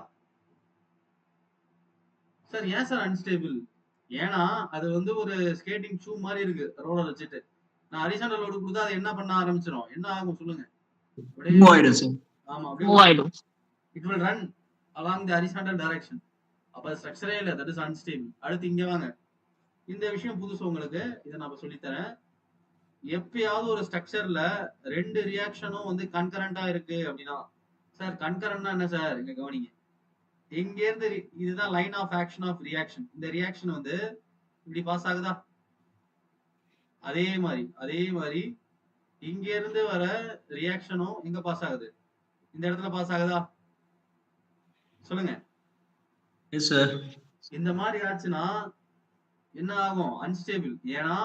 சார் ஏன் சார் அன்ஸ்டேபிள்? ஏன்னா அது வந்து ஒரு ஸ்கேட்டிங் ஷூ மாதிரி இருக்கு ரோலர் வச்சுட்டு. நான் ஹரிசாண்டல் லோடு கொடுத்தா அது என்ன பண்ண ஆரம்பிச்சிடும்? என்ன ஆகும் சொல்லுங்க? Move ஆயிடும் sir. ஆமா அப்படியே it will run along the horizontal direction. அப்ப ஸ்ட்ரக்சரே இல்ல, தட் இஸ் அன்ஸ்டேபிள். அடுத்து இங்க வாங்க. இந்த விஷயம் புதுசு உங்களுக்கு. இதை நான் சொல்லி தரேன். எப்பயாவது ஒரு ஸ்ட்ரக்சர்ல 2 ரியாக்ஷனும் வந்து கன்கரண்டா இருக்கு அப்படின்னா, சார் கன்கரண்ட்னா என்ன சார்? இங்க கவனிங்க. இங்க இருந்து இதுதான் line of action of reaction. இந்த ரியாக்ஷன் வந்து இப்படி பாஸ் ஆகுதா? அதே மாதிரி இங்க இருந்து வர ரியாக்ஷனும் எங்க பாஸ் ஆகுது? இந்த இடத்துல பாஸ் ஆகுதா? சொல்லுங்க. Yes sir. இந்த மாதிரி ஆச்சுன்னா என்ன ஆகும்? அன்ஸ்டேபிள். ஏன்னா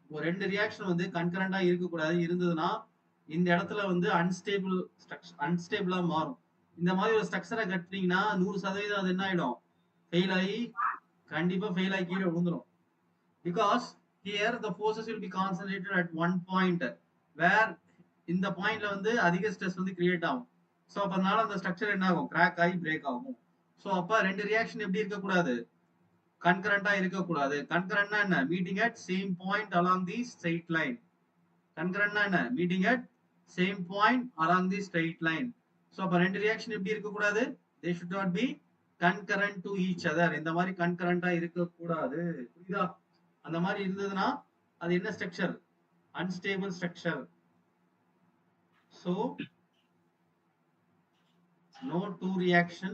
ஒரு 2 ரியாக்ஷன் வந்து கன்கரண்டா இருக்க கூடாது. இருந்ததுன்னா இந்த இடத்துல வந்து அன்ஸ்டேபிளா மாறும். இந்த மாதிரி ஒரு ஸ்ட்ரக்சரை கட்டினீங்கன்னா 100% அது என்ன ஆயிடும்? ஃபெயில் ஆகி கண்டிப்பா ஃபெயில் ஆகி கீழே விழுந்துரும். Because here the forces will be concentrated at one point where இந்த பாயிண்ட்ல வந்து அதிக ஸ்ட்ரெஸ் வந்து கிரியேட் ஆகும். ஸோ அப்ப அதனால அந்த ஸ்ட்ரக்சர் என்ன ஆகும்? கிராக் ஆகி பிரேக் ஆகும். ஸோ அப்ப 2 ரியாக்ஷன் எப்படி இருக்கக்கூடாது? கன்கரண்டா இருக்கக்கூடாது. கன்கரண்ட்னா என்ன? Meeting at same point along the straight line. கன்கரண்ட்னா என்ன? Meeting at same point along the straight line. So அப்ப 2 ரியாக்ஷன் எப்படி இருக்கக்கூடாது? They should not be concurrent to each other. இந்த மாதிரி கன்கரண்டா இருக்கக்கூடாது. புரியுதா? அந்த மாதிரி இருந்ததுன்னா அது என்ன structure? Unstable structure. So no two reaction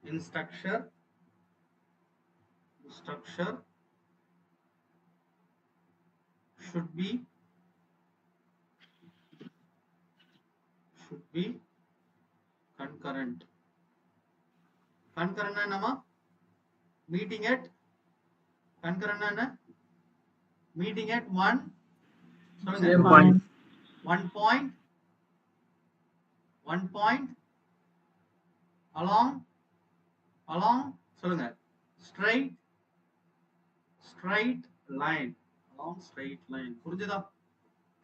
in structure should be concurrent. Concurrent என்னமா? meeting at concurrent என்ன? meeting at one Same point. one point along சொல்லுங்க straight line along straight line. புரிஞ்சுதா?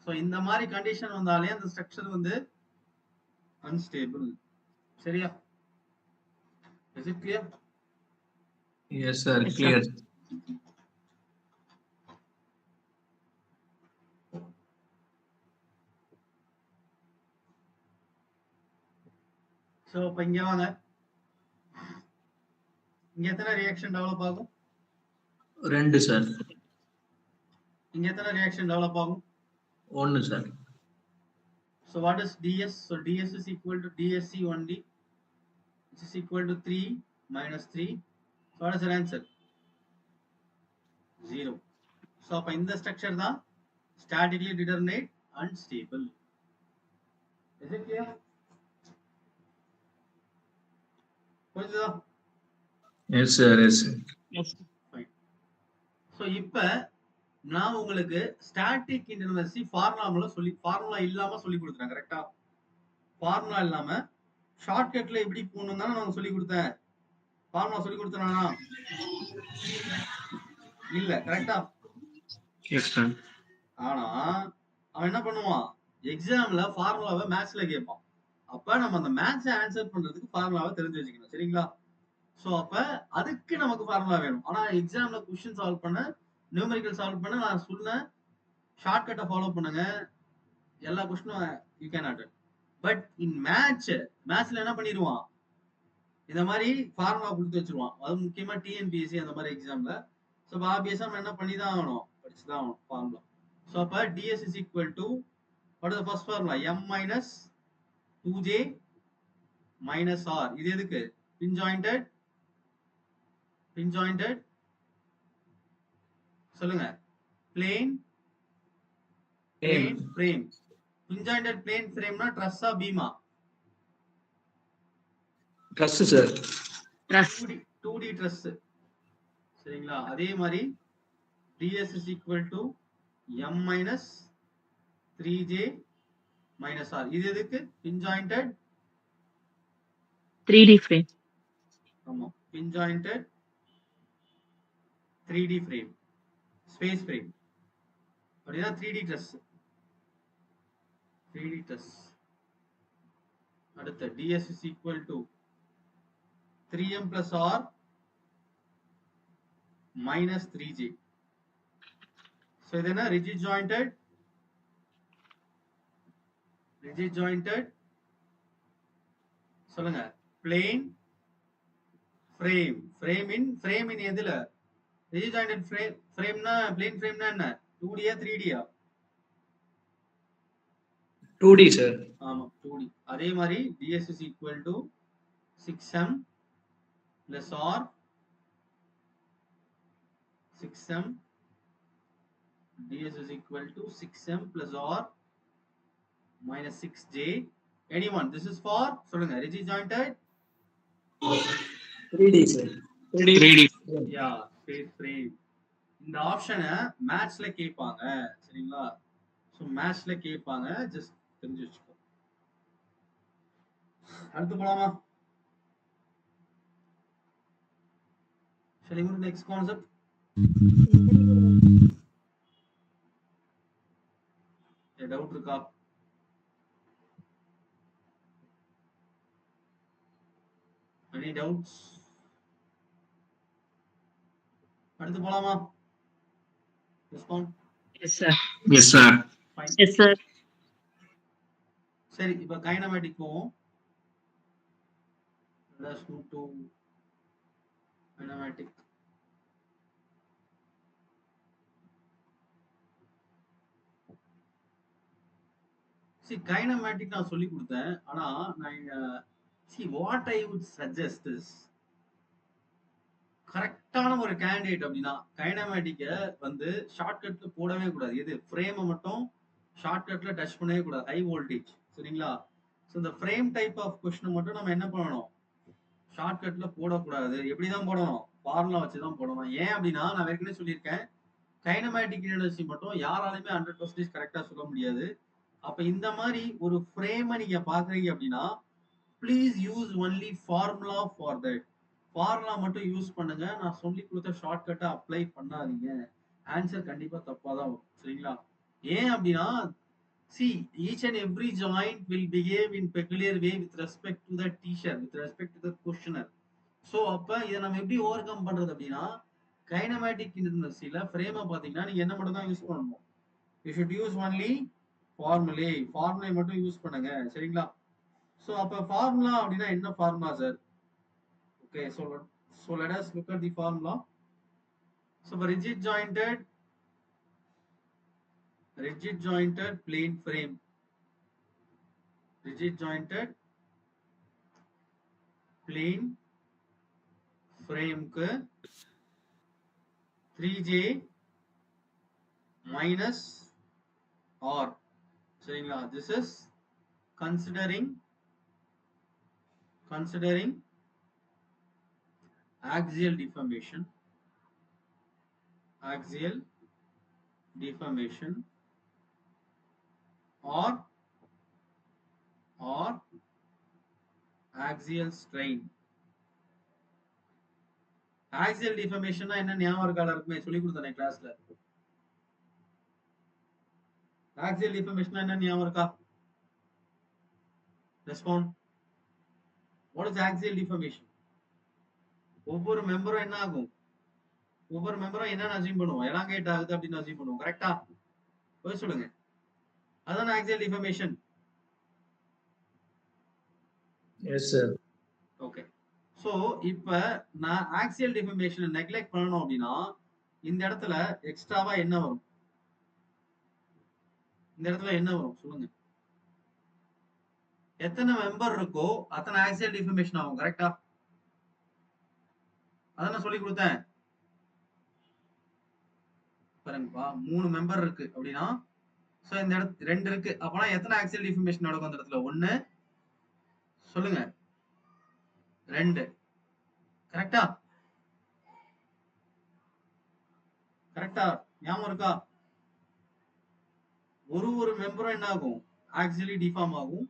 சோ இந்த மாதிரி கண்டிஷன் வந்தாலே அந்த structure வந்து unstable. சரியா? is it clear? Yes sir. Clear. So இப்ப இங்க வாங்க. இங்க எத்தனை ரியாக்ஷன் டெவலப் ஆகும்? 2 sir. இங்க எத்தனை ரியாக்ஷன் டெவலப் ஆகும்? 1 sir. So what is ds? So ds is equal to dsc only, which is equal to 3 minus 3. So what is the answer? 0. So அப்ப இந்த ஸ்ட்ரக்சர் தான் statically determinate unstable. Is it clear? புரியுதா? Yes sir. Yes sir. Fine. So இப்ப நான் உங்களுக்கு static இன்டர்வல்சி formula இல்லாம சொல்லி கொடுத்தேன். கரெக்டா? ஃபார்முலா இல்லாம ஷார்ட்கட்ல எப்படி போகணும் தானே நான் சொல்லி கொடுத்தேன். ஃபார்முலா சொல்லி கொடுத்தேனா? இல்ல. கரெக்டா? Yes sir. ஆனா அவன் என்ன பண்ணுவான்? எக்ஸாம்ல ஃபார்முலாவை மேத்ஸ்ல கேட்பான். அப்ப நம்ம அந்த மேத்ஸ் ஆன்சர் பண்றதுக்கு ஃபார்முலாவை தெரிஞ்சு வச்சுக்கணும். சரிங்களா? சோ அப்ப அதுக்கு நமக்கு ஃபார்முலா வேணும். ஆனா எக்ஸாம்ல क्वेश्चन சால்வ் பண்ண, நியூமெரிக்கல் சால்வ் பண்ண நான் சொன்ன ஷார்ட்கட்டை ஃபாலோ பண்ணுங்க. எல்லா क्वेश्चனும் you can attend. But in மேட்ச்ல என்ன பண்ணிடுவான், இந்த மாதிரி ஃபார்முலா கொடுத்து வச்சிருவான். அது முக்கியமா டிஎன்பிஎஸ்சி அந்த மாதிரி எக்ஸாம்ல. ஸோ ஆப்வியஸா நம்ம என்ன பண்ணி தான் ஆகணும், படிச்சு தான் ஆகணும் ஃபார்முலா. ஸோ அப்ப DS is equal to what is the first formula, M minus 2j minus R. இது எதுக்கு, பின் ஜாயிண்டட் சொல்லுங்க, plane frame. Pin jointed plane ஃப்ரேம்னா ட்ரஸ்ஸா பீமா? Truss sir. 2D truss. சரிங்களா? அதே மாதிரி ds is equal to m minus 3j minus r. இது எதுக்கு, பின் ஜாயிண்டட் 3D frame. ஆமா, pin jointed 3D frame, space frame அப்படின்னா 3D ட்ரஸ். அடுத்து ds is equal to 3m plus r minus 3j. so இது என்ன, rigid jointed சொல்லுங்க, plane frame in எதுல, rigid jointed frameனா plane frameனா என்ன, 2D 3D? 2D sir. ஆமா 2D. அதே மாதிரி ds is equal to 6m plus r 6m, ds is equal to 6m plus r minus 6j. anyone, this is for சொல்லுங்க, rigid jointed 3D sir. 3D. யா space frame. இந்த ஆப்ஷனை மேத்ஸ்ல கேட்பாங்க. சரிங்களா? So மேத்ஸ்ல கேட்பாங்க, just தெரிஞ்சு வச்சுக்கோ. அடுத்து போலாமா? shall we move to next concept? Doubt இருக்கா? any doubts? அடுத்து போலாமா? Respond. Yes, sir. Yes, sir. Fine. Yes, sir. சரி, இப்போ கைனமேட்டிக் போவோம். let's move to kinematic. see kinematic நான் சொல்லி கொடுத்தேன். ஆனா நான் see what I would suggest is கரெக்டான ஒரு கேண்டிடேட் அப்படின்னா கைனமேட்டிக்க வந்து ஷார்ட்கட்ல போடவே கூடாது. எது, ஃப்ரேமை மட்டும் ஷார்ட்கட்ல டச் பண்ணவே கூடாது, ஹை வோல்டேஜ். சரிங்களா? ஸோ இந்த ஃப்ரேம் டைப் ஆஃப் கொஸ்டின் மட்டும் நம்ம என்ன பண்ணணும், ஷார்ட்கட்ல போடக்கூடாது. எப்படிதான் போடணும், ஃபார்முலா வச்சு தான் போடணும். ஏன் அப்படின்னா நான் ஏற்கனவே சொல்லியிருக்கேன், கைனமேட்டிக் யூனிவர்சிட்டி மட்டும் யாராலுமே 100% கரெக்டா சொல்ல முடியாது. அப்ப இந்த மாதிரி ஒரு ஃப்ரேமை நீங்க பாக்குறீங்க அப்படின்னா please use only formula for that. Formula மட்டும் யூஸ் பண்ணுங்க. நான் சொல்லி கொடுத்த ஷார்ட்கட்டை அப்ளை பண்ணாதீங்க. ஆன்சர் கண்டிப்பா தப்பா தான் வரும். சரிங்களா? ஏன் அப்படின்னா see each and every joint will behave in peculiar way with respect to the teacher, with respect to the questioner. So அப்ப இதை நம்ம எப்படி ஓவர் கம் பண்றது அப்படின்னா கைனமேட்டிக் யூனிவர்சிட்டியில ஃப்ரேமை பாத்தீங்கன்னா நீங்க என்ன மட்டும் தான் யூஸ் பண்ணணும், யூ ஷுட் யூஸ் ஒன்லி ஃபார்முலை மட்டும் யூஸ் பண்ணுங்க. சரிங்களா? ஸோ அப்ப ஃபார்முலா அப்படின்னா என்ன formula sir? okay, so let us look at the formula. so for rigid jointed plane frame, rigid jointed plane frame ku 3j minus r. சரிங்களா? this is considering axial deformation or axial strain. axial deformation என்ன ஞாபகம் இருக்கா எல்லாருக்குமே? சொல்லி கொடுத்தனே கிளாஸ்ல. axial deformation என்ன ஞாபகம் இருக்கா? Respond. what is axial deformation? ஒவ்வொரு மெம்பரும் என்ன ஆகும், ஒவ்வொரு மெம்பரும் என்ன அசியூம் பண்ணுவோம், எலாங்கேட் ஆகுது அப்படின்னு அசியூம் பண்ணுவோம். கரெக்டா? போய் சொல்லுங்க. அதான் axial deformation. Yes sir. Okay. So இப்போ நான் ஆக்சியல் டிஃபர்மேஷனை நெக்லெக்ட் பண்ணணும் அப்படின்னா இந்த இடத்துல எக்ஸ்ட்ராவா என்ன வரும்? இந்த இடத்துல என்ன வரும் சொல்லுங்க. எத்தனை மெம்பர் இருக்கோ அத்தனை ஆக்சியல் டிஃபர்மேஷன் ஆகும். கரெக்டா? அதான் நான் சொல்லி கொடுத்தேன். பாருங்கப்பா 3 மெம்பர் இருக்கு அப்படின்னா ஸோ இந்த இடத்துல 2 இருக்கு அப்பனா எத்தனை ஆக்சியல் டிஃபர்மேஷன் நடக்கும் அந்த இடத்துல? 1 சொல்லுங்க 2. கரெக்டா? கரெக்டா? ஞாபகம் இருக்கா? ஒரு மெம்பரும் என்ன ஆகும்? ஆக்சியலி டிஃபார்ம் ஆகும்.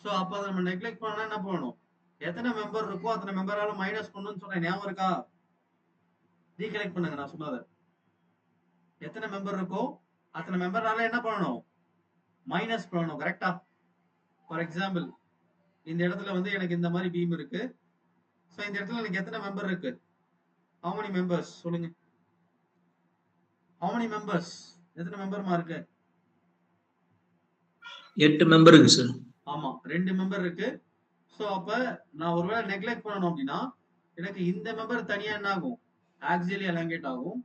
ஸோ அப்போ அதை நம்ம நெக்லெக்ட் பண்ணா என்ன பண்ணணும்? எத்தனை மெம்பர் இருக்கோ அத்தனை மெம்பரால மைனஸ் பண்ணணும்னு சொன்னேன். ஞாபகம் இருக்கா? ரீகலெக்ட் பண்ணுங்க நான் சொன்னதை. எத்தனை மெம்பர் இருக்கோ அத்தனை மெம்பரால என்ன பண்ணணும்? மைனஸ் பண்ணணும். கரெக்டா? ஃபார் எக்ஸாம்பிள் இந்த இடத்துல வந்து எனக்கு இந்த மாதிரி பீம் இருக்கு. ஸோ இந்த இடத்துல எனக்கு எத்தனை மெம்பர் இருக்கு? how many members சொல்லுங்க. how many members? எத்தனை மெம்பர்மா இருக்கு? 8 மெம்பர் இருக்கு சார். ஆமா 2 மெம்பர் இருக்கு. ஸோ அப்ப நான் ஒருவேளை நெக்லெக்ட் பண்ணணும் அப்படின்னா எனக்கு இந்த மெம்பர் தனியா என்ன ஆகும்? ஆக்சியலி எலாங்கேட் ஆகும்.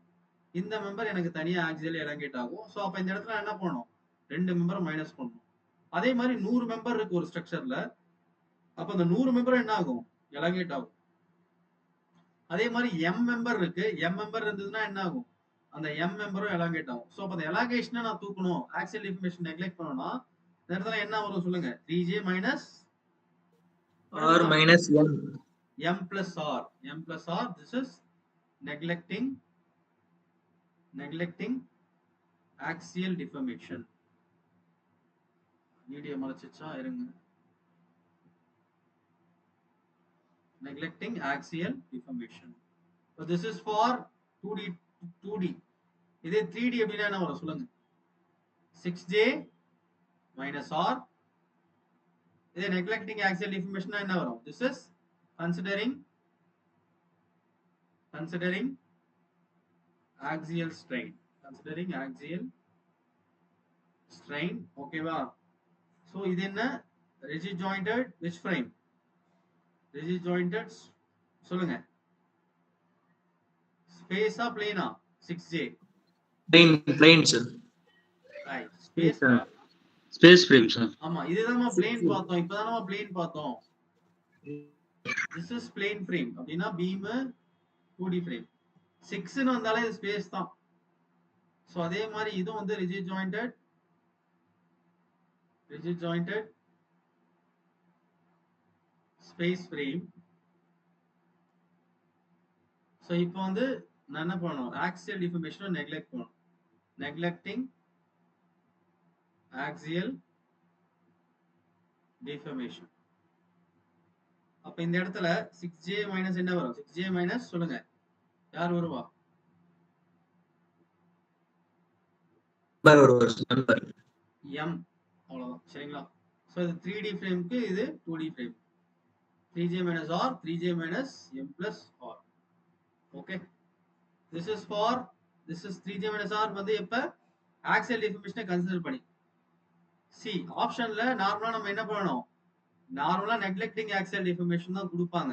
இந்த மெம்பர் எனக்கு தனியா ஆக்சியலி எலாங்கேட் ஆகும். ஸோ அப்ப இந்த இடத்துல என்ன பண்ணணும்? 2 மெம்பர் மைனஸ் பண்ணணும். அதே மாதிரி 100 மெம்பர் இருக்கு ஒரு ஸ்ட்ரக்சர்ல. அப்ப அந்த 100 மெம்பர் என்ன ஆகும்? எலாங்கேட் ஆகும். அதே மாதிரி எம் மெம்பர் இருக்கு. எம் மெம்பர் இருந்ததுன்னா என்ன ஆகும்? அந்த எம் மெம்பரும் எலாங்கேட் ஆகும். ஸோ அப்ப அந்த எலாங்கேஷனை நான் தூக்கணும், ஆக்சியல் டிஃபர்மேஷன் நெக்லெக்ட் பண்ணணும்னா இந்த இடத்துல என்ன வரும் சொல்லுங்க? 3j minus R minus M. m plus r. m plus r. This is neglecting axial deformation. Video மறைச்சிச்சா இருங்க. Neglecting axial deformation. So this is for 2D. இதே 3D அப்படின்னா என்ன வரும் சொல்லுங்க? 6j minus r. இதே neglecting axial deformation என்ன வரும்? This is considering axial strain. ஓகேவா? சோ இது என்ன? rigid jointed which frame? rigid jointed சொல்லுங்க. ஸ்பேஸா பிளேனா? 6j plane sir. Right. Space space frame sir. ஆமா இதுதான் பிளேன் பார்த்தோம். இப்பதான் நம்ம பிளேன் பார்த்தோம். this is plane frame அப்படினா beam 2D frame. 6 ன்னு வந்தாலே இது ஸ்பேஸ் தான். சோ அதே மாதிரி இது வந்து rigid jointed space frame. So இப்போ வந்து நான் என்ன பண்ணனும்? axial deformation neglect பண்ணனும். neglecting axial deformation. அப்ப இந்த இடத்துல 6j minus என்ன வரும்? 6j minus சொல்லுங்க. யார் வருவா? Number m. அவ்வளவுதான். சரிங்களா? சோ இது 3D ஃப்ரேம்க்கு இது 2D frame. 3j minus r, 3j minus m plus r. Okay. This is 3j minus r வந்து எப்ப axial deformation கன்சிடர் பண்ணி. see ஆப்ஷன்ல நார்மலா நம்ம என்ன பண்ணனும்? நார்மலா நெக்லெக்டிங் ஆக்சியல் டிஃபர்மேஷன் தான் கொடுப்பாங்க.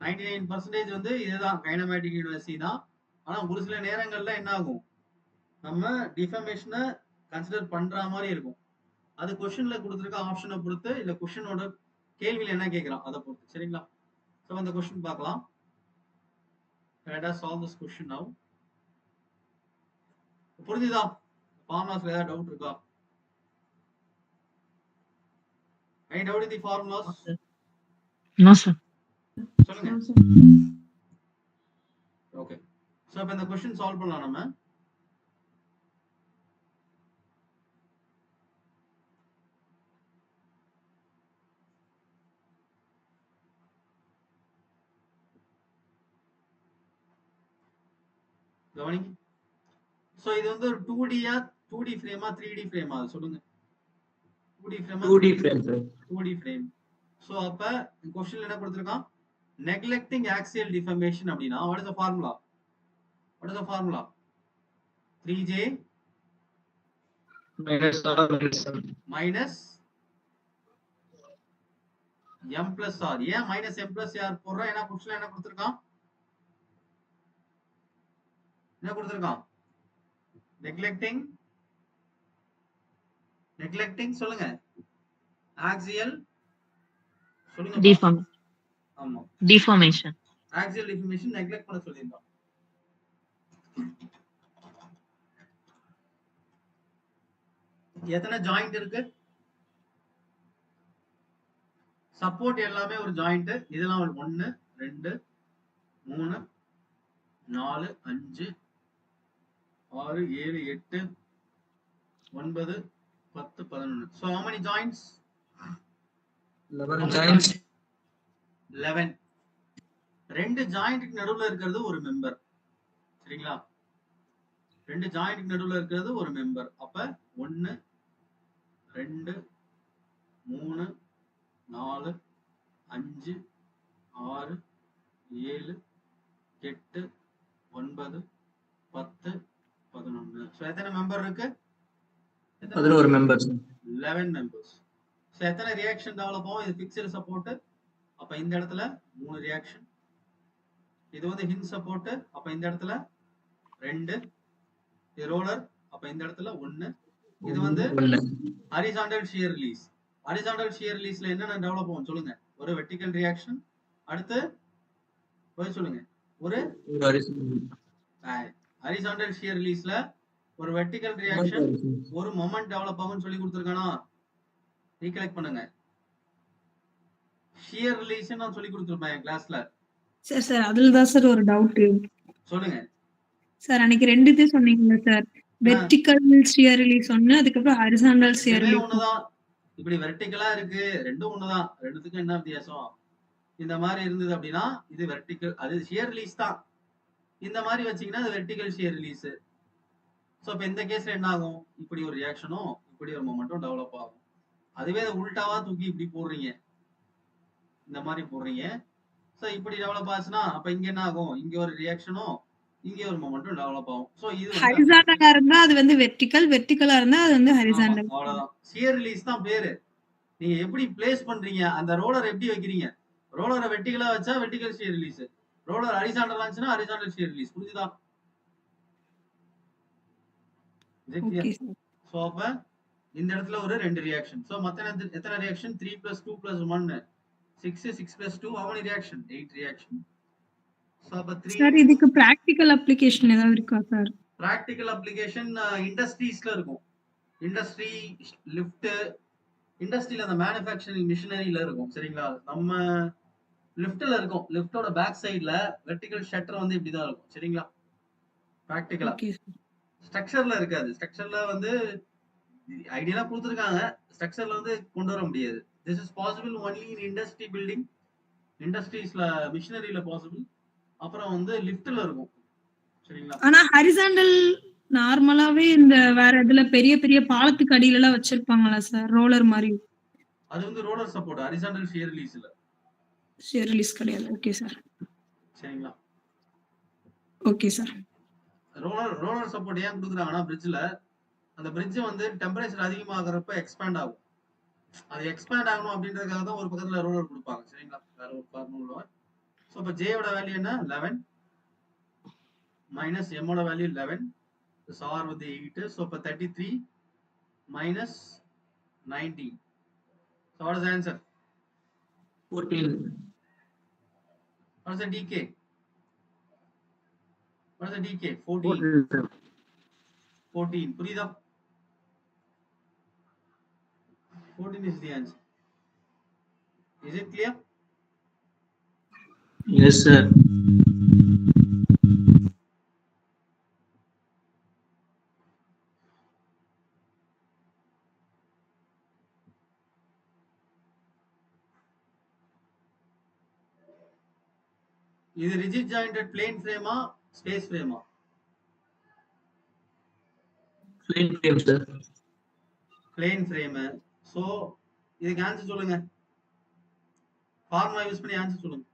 99% வந்து இதுதான் கைனமேட்டிக் யூனிவர்சிட்டி தான். ஆனா ஒரு சில நேரங்கள்ல என்ன ஆகும்? நம்ம டிஃபர்மேஷனை கன்சிடர் பண்ற மாதிரி இருக்கும். அது क्वेश्चनல கொடுத்திருக்க ஆப்ஷனை பொறுத்து இல்ல क्वेश्चनோட கேள்வியில என்ன கேக்குறான் அத பொறுத்து. சரிங்களா? சோ அந்த क्वेश्चन பார்க்கலாம். let us solve this question now. புரியுதா? ஃபார்முலாஸ்ல ஏதாவது டவுட் இருக்கா? Any doubt in the formulas? No sir. சொல்லுங்க. ஓகே. சோ அப்ப இந்த क्वेश्चन சால்வ் பண்ணலாம் நம்ம. கவனிங்க. சோ இது வந்து ஒரு 2D யா 2D ஃப்ரேமா 3D ஃப்ரேமா சொல்லுங்க. 2D ஃப்ரேமா 2D frame sir. 2D frame. So அப்ப क्वेश्चनல என்ன கொடுத்திருக்கான்? neglecting axial deformation அப்படினா what is the formula? 3j minus r minus m. minus m plus r. ஏன் மைனஸ் m plus r போடுறோம்? ஏன்னா கொஸ்டின்ல என்ன கொடுத்திருக்கான்? என்ன கொடுத்திருக்கான்? நெக்லெக்டிங் சொல்லுங்க. ஆக்சியல் சொல்லுங்க. ஆமா, டிஃபார்மேஷன். ஆக்சியல் டிஃபார்மேஷன் நெக்லெக்ட் பண்ண சொல்லியிருக்கான். எத்தனை ஜாயிண்ட் இருக்கு? சப்போர்ட் எல்லாமே ஒரு ஜாயிண்ட். இதெல்லாம் 1 2 3 4 5 6 7 8 9 10 11. So how many joints? 11 joints. 11. ரெண்டு ஜாயிண்ட்க்கு நடுவுல இருக்கிறது ஒரு மெம்பர். சரிங்களா? ரெண்டு ஜாயிண்ட்க்கு நடுவுல இருக்கிறது ஒரு மெம்பர். அப்ப 1 2 3 4 5 6 7 8 9 10 11. சோ எத்தனை மெம்பர் இருக்கு? 11 members. 11 மெம்பர்ஸ். சோ எத்தனை ரியாக்ஷன் டெவலப் ஆகும்? இது ஃபிக்ஸ்டு சப்போர்ட். அப்ப இந்த இடத்துல 3 ரியாக்ஷன். இது வந்து ஹிஞ்ச் சப்போர்ட். அப்ப இந்த இடத்துல 2. இது ரோலர். அப்ப இந்த இடத்துல 1. இது வந்து horizontal shear release. Horizontal shear ரிலீஸ்ல என்னென்ன டெவலப் ஆகும் சொல்லுங்க? ஒரு வெர்டிகல் ரியாக்ஷன். அடுத்து போய் சொல்லுங்க. ஒரு ஹரிசாண்டல் ஷியர் ரிலீஸ்ல ஒரு வெர்டிகல் ரியாக்ஷன், ஒரு மொமெண்ட் டெவலப் ஆகும்னு சொல்லி கொடுத்திருக்கானா? ரீகலெக்ட் பண்ணுங்க. ஷியர் ரிலீஸ் நான் சொல்லி கொடுத்திருப்பேன் கிளாஸ்ல. சார் அதுல தான் சார் ஒரு டவுட். சொல்லுங்க சார் அன்னைக்கு ரெண்டு இது சொன்னீங்க சார். வெர்டிகல் ஷியர் ரிலீஸ் ஒன்னு, அதுக்கப்புறம் ஹரிசாண்டல் ஷியர் ரிலீஸ் ஒண்ணுதான். இப்படி வெர்டிகலா இருக்கு, ரெண்டும் ஒண்ணுதான். ரெண்டுத்துக்கும் என்ன வித்தியாசம்? இந்த மாதிரி இருந்தது அப்படின்னா இது வெர்டிகல், அது ஷியர் ரிலீஸ் தான். இந்த மாதிரி வச்சீங்கன்னா அது வெர்டிகல் ஷியர் ரிலீஸ். சோ இப்ப இந்த கேஸ்ல என்ன ஆகும்? இப்படி ஒரு ரியாக்ஷனும் இப்படி ஒரு மொமெண்ட்டும் டெவலப் ஆகும். அதுவே உல்டாவா தூக்கி இப்படி போடுறீங்க, இந்த மாதிரி போடுறீங்க. சோ இப்படி டெவலப் ஆச்சுன்னா அப்ப இங்க என்ன ஆகும்? இங்க ஒரு ரியாக்ஷனும் இங்க ஒரு மொமெண்ட்டும் டெவலப் ஆகும். சோ இது ஹரிசாண்டலா இருந்தா அது வந்து வெர்டிகல், வெர்டிகலா இருந்தா அது வந்து ஹரிசாண்டல். அவ்வளவுதான். ஷியர் ரிலீஸ் தான் பேரு. நீங்க எப்படி பிளேஸ் பண்றீங்க, அந்த ரோலர் எப்படி வைக்கிறீங்க? ரோலரை வெர்டிகலா வச்சா வெர்டிகல் ஷியர் ரிலீஸ், ரோலர் ஹரிசாண்டலா இருந்துச்சுன்னா ஹரிசாண்டல் ஷியர் ரிலீஸ். புரியுதா? சோ அப்ப இந்த இடத்துல ஒரு 2 ரியாக்ஷன். சோ மத்த எத்தனை reaction? 3 + 2 + 1 6, 6 + 2 how many reaction? 8 reaction. So அப்ப 3. சார் இதுக்கு பிராக்டிகல் அப்ளிகேஷன் ஏதாவது இருக்கா சார்? பிராக்டிகல் அப்ளிகேஷன் இண்டஸ்ட்ரீஸ்ல இருக்கும். இண்டஸ்ட்ரி, லிஃப்ட், இண்டஸ்ட்ரியில அந்த மேனுஃபேக்சரிங் மிஷினரியில இருக்கும். சரிங்களா? நம்ம லிஃப்ட்ல இருக்கும். லிஃப்டோட பேக் சைடுல வெர்டிகல் ஷட்டர் வந்து இப்படிதான் இருக்கும். சரிங்களா? பிராக்டிகலா. ஸ்ட்ரக்சர்ல இருக்காது. ஸ்ட்ரக்சர்ல வந்து ஐடியா கொடுத்திருக்காங்க, ஸ்ட்ரக்சர்ல வந்து கொண்டு வர முடியாது. This is possible only in industry building. இண்டஸ்ட்ரீஸ்ல மிஷினரியில பாசிபிள். அப்புறம் வந்து லிஃப்ட்ல இருக்கும். சரிங்களா? ஆனா ஹரிசாண்டல் நார்மலாவே இந்த வேற இதுல பெரிய பெரிய பாலத்துக்கு அடியில எல்லாம் வச்சிருப்பாங்களா சார், ரோலர் மாதிரி? அது வந்து roller support, horizontal shear release இல்ல. ஷியர் ரிலீஸ் கிடையாது. Okay sir. சரிங்களா? Okay sir. ரோலர் சப்போர்ட் ஏன் கொடுக்குறாங்கன்னா பிரிட்ஜ்ல அந்த பிரிட்ஜ் வந்து டெம்பரேச்சர் அதிகமாகறப்ப எக்ஸ்பேண்ட் ஆகும். அது எக்ஸ்பேண்ட் ஆகணும் அப்படின்றதுக்காக தான் ஒரு பக்கத்துல ரோலர் கொடுப்பாங்க. சரிங்களா? வேற ஒரு ஃபார்முலா. சோ இப்ப J ஓட வேல்யூ என்ன? 11 மைனஸ் M ஓட வேல்யூ 11. R வந்து 8. சோ இப்ப 33 minus 19. So what is the answer? 14. What is the DK? What is the DK? 14. 14. புரியுதா? 14 is the answer. Is it clear? Yes sir. இது rigid jointed plane ஃப்ரேமா space ஃப்ரேமா? Plain frame sir. Plane frame. சோ இதுக்கு answer சொல்லுங்க. Formula use பண்ணி answer சொல்லுங்க.